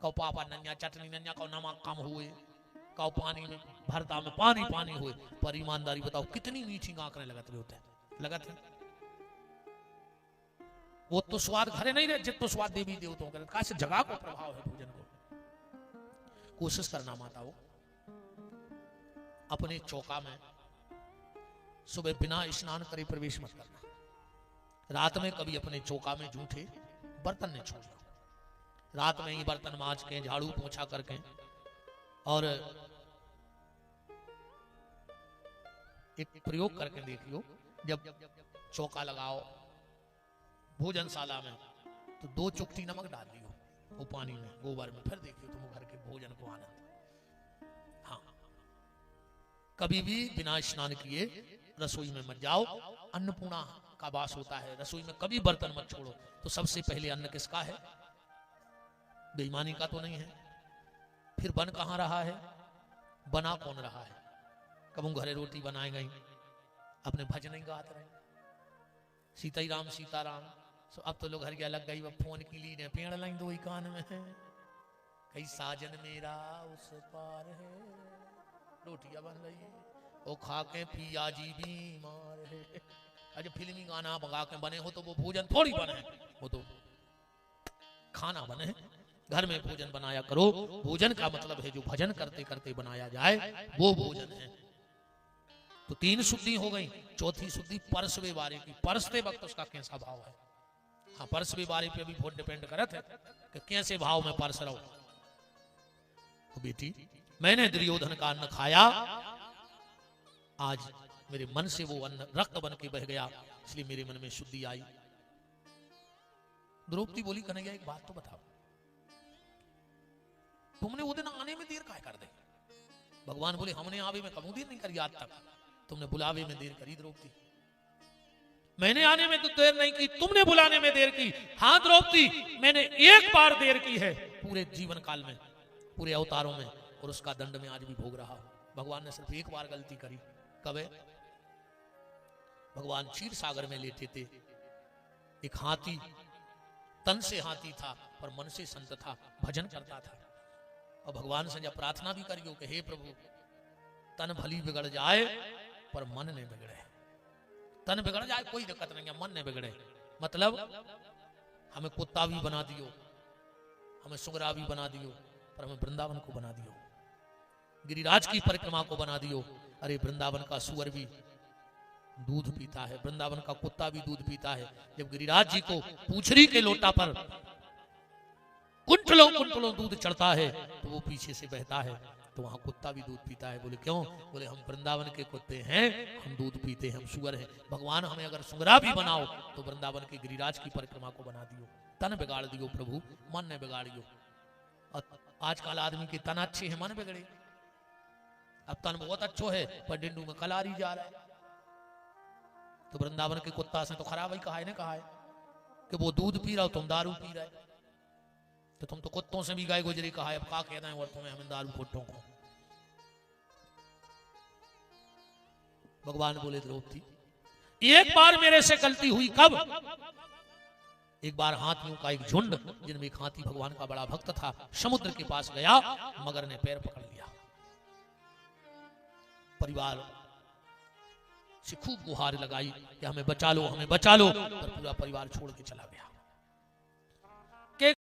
कौ पापा नन्या चटनी नन्या कौ नमक कम हुए कौ पानी में भरता में पानी पानी हुए पर ईमानदारी बताओ कितनी मीठी गाकरे लगते होते लगत है। वो तो स्वाद घरे नहीं रहे जितना स्वाद देवी देवताओं के कैसे जगह को प्रभाव है भोजन को। कोशिश करना माताओं अपने चौका में सुबह बिना स्नान करे प्रवेश मत करना। रात में कभी अपने चौका में जूठे बर्तन नहीं छोड़ना। रात में ही बर्तन मांज के झाड़ू पोछा करके और एक प्रयोग करके देखियो जब चौका लगाओ भोजनशाला में तो 2 चुटकी नमक डाल दियो वो पानी में गोबर में फिर देखियो तुम घर के भोजन को आनंद। हाँ कभी भी बिना स्नान किए रसोई में मत जाओ। अन्नपूर्णा का वास होता है रसोई में कभी बर्तन मत छोड़ो। तो सबसे पहले अन्न किसका है बेईमानी का तो नहीं है। फिर बन कहां रहा है बना कौन रहा है। कब घरे रोटी बनाए गई अपने भजन ही गाते रहे सीताराम सीताराम। अब तो लोग घर के अलग गई फोन की ली ने पेड़ लाई 2 ही कान में है कई साजन मेरा उस पार है रोटियां बन रही है वो खा के पिया जी बीमार है। अरे फिल्मी गाना भगा के बने हो तो वो भोजन थोड़ी बने, वो तो खाना बने। घर में भोजन बनाया करो। भोजन का मतलब है जो भजन करते करते बनाया जाए वो भोजन है। तो 3 शुद्धि हो गई। चौथी शुद्धि परसवे बारे की। परसते वक्त उसका कैसा भाव है। हाँ, परसवे बारे पे भी बहुत डिपेंड करत है कि कैसे भाव में परस रहो। तो बेटी, मैंने दुर्योधन का अन्न खाया, आज मेरे मन से वो अन्न रक्त बन के बह गया, इसलिए मेरे मन में शुद्धि आई। द्रौपदी बोली, कन्हैया एक बात तो बताओ, तुमने वो दिन आने में देर काहे कर दे? भगवान बोले, हमने आवे में कभी देर नहीं करी आज तक, तुमने बुलावे में देर करी द्रौपदी। मैंने आने में तो देर नहीं की, तुमने बुलाने में देर की। हाँ द्रौपदी, मैंने एक बार देर की है पूरे जीवन काल में, पूरे अवतारों में, और उसका दंड में आज भी भोग रहा हूं। भगवान ने सिर्फ एक बार गलती करी। कब है? भगवान क्षीर सागर में लेटे थे। एक हाथी, तन से हाथी था पर मन से संत था, भजन करता था। और भगवान से जब प्रार्थना भी करियो कि हे प्रभु, तन भली बिगड़ जाए पर मन नहीं बिगड़े। तन बिगड़ जाए कोई दिक्कत नहीं है, मन नहीं बिगड़े। मतलब हमें कुत्ता भी बना दियो, हमें सुगरा भी बना दियो, पर हमें वृंदावन को बना दियो, गिरिराज की परिक्रमा को बना दियो। अरे वृंदावन का सुअर भी दूध पीता है, वृंदावन का कुत्ता भी दूध पीता है। जब गिरिराज जी को पूछरी के लोटा पर कुंटलों कुंटलों दूध चढ़ता है तो वो पीछे से बहता है, तो वहां कुत्ता भी दूध पीता है। बोले क्यों? बोले हम वृंदावन के कुत्ते हैं, हम दूध पीते हैं, हम सुअर हैं। भगवान हमें अगर सुगरा भी बनाओ तो वृंदावन के गिरिराज की परिक्रमा को बना दियो। तन बिगाड़ दियो प्रभु, मन ने बिगाड़ियो। आजकल आदमी के तन अच्छे हैं, मन बिगड़े। अब तन बहुत अच्छो है पर डिंडू में कलारी जा रहा है। तो वृंदावन के कुत्ता से तो खराब ही कहा है, ने कहा है कि वो दूध पी रहा हो, तुम दारू पी रहे, तो तुम तो कुत्तों से भी गाय गुजरी कहा है। अब क्या कहना है और तुम्हें, हमें दारू कुत्तों को। भगवान बोले द्रौपदी, एक बार मेरे से गलती हुई। कब? एक बार हाथियों का एक झुंड, जिनमें एक हाथी भगवान का बड़ा भक्त था, समुद्र के पास गया, मगर ने पैर पकड़ लिया। परिवार से खूब गुहार लगाई कि हमें बचा लो, हमें बचा लो, पर पूरा परिवार छोड़ के चला गया।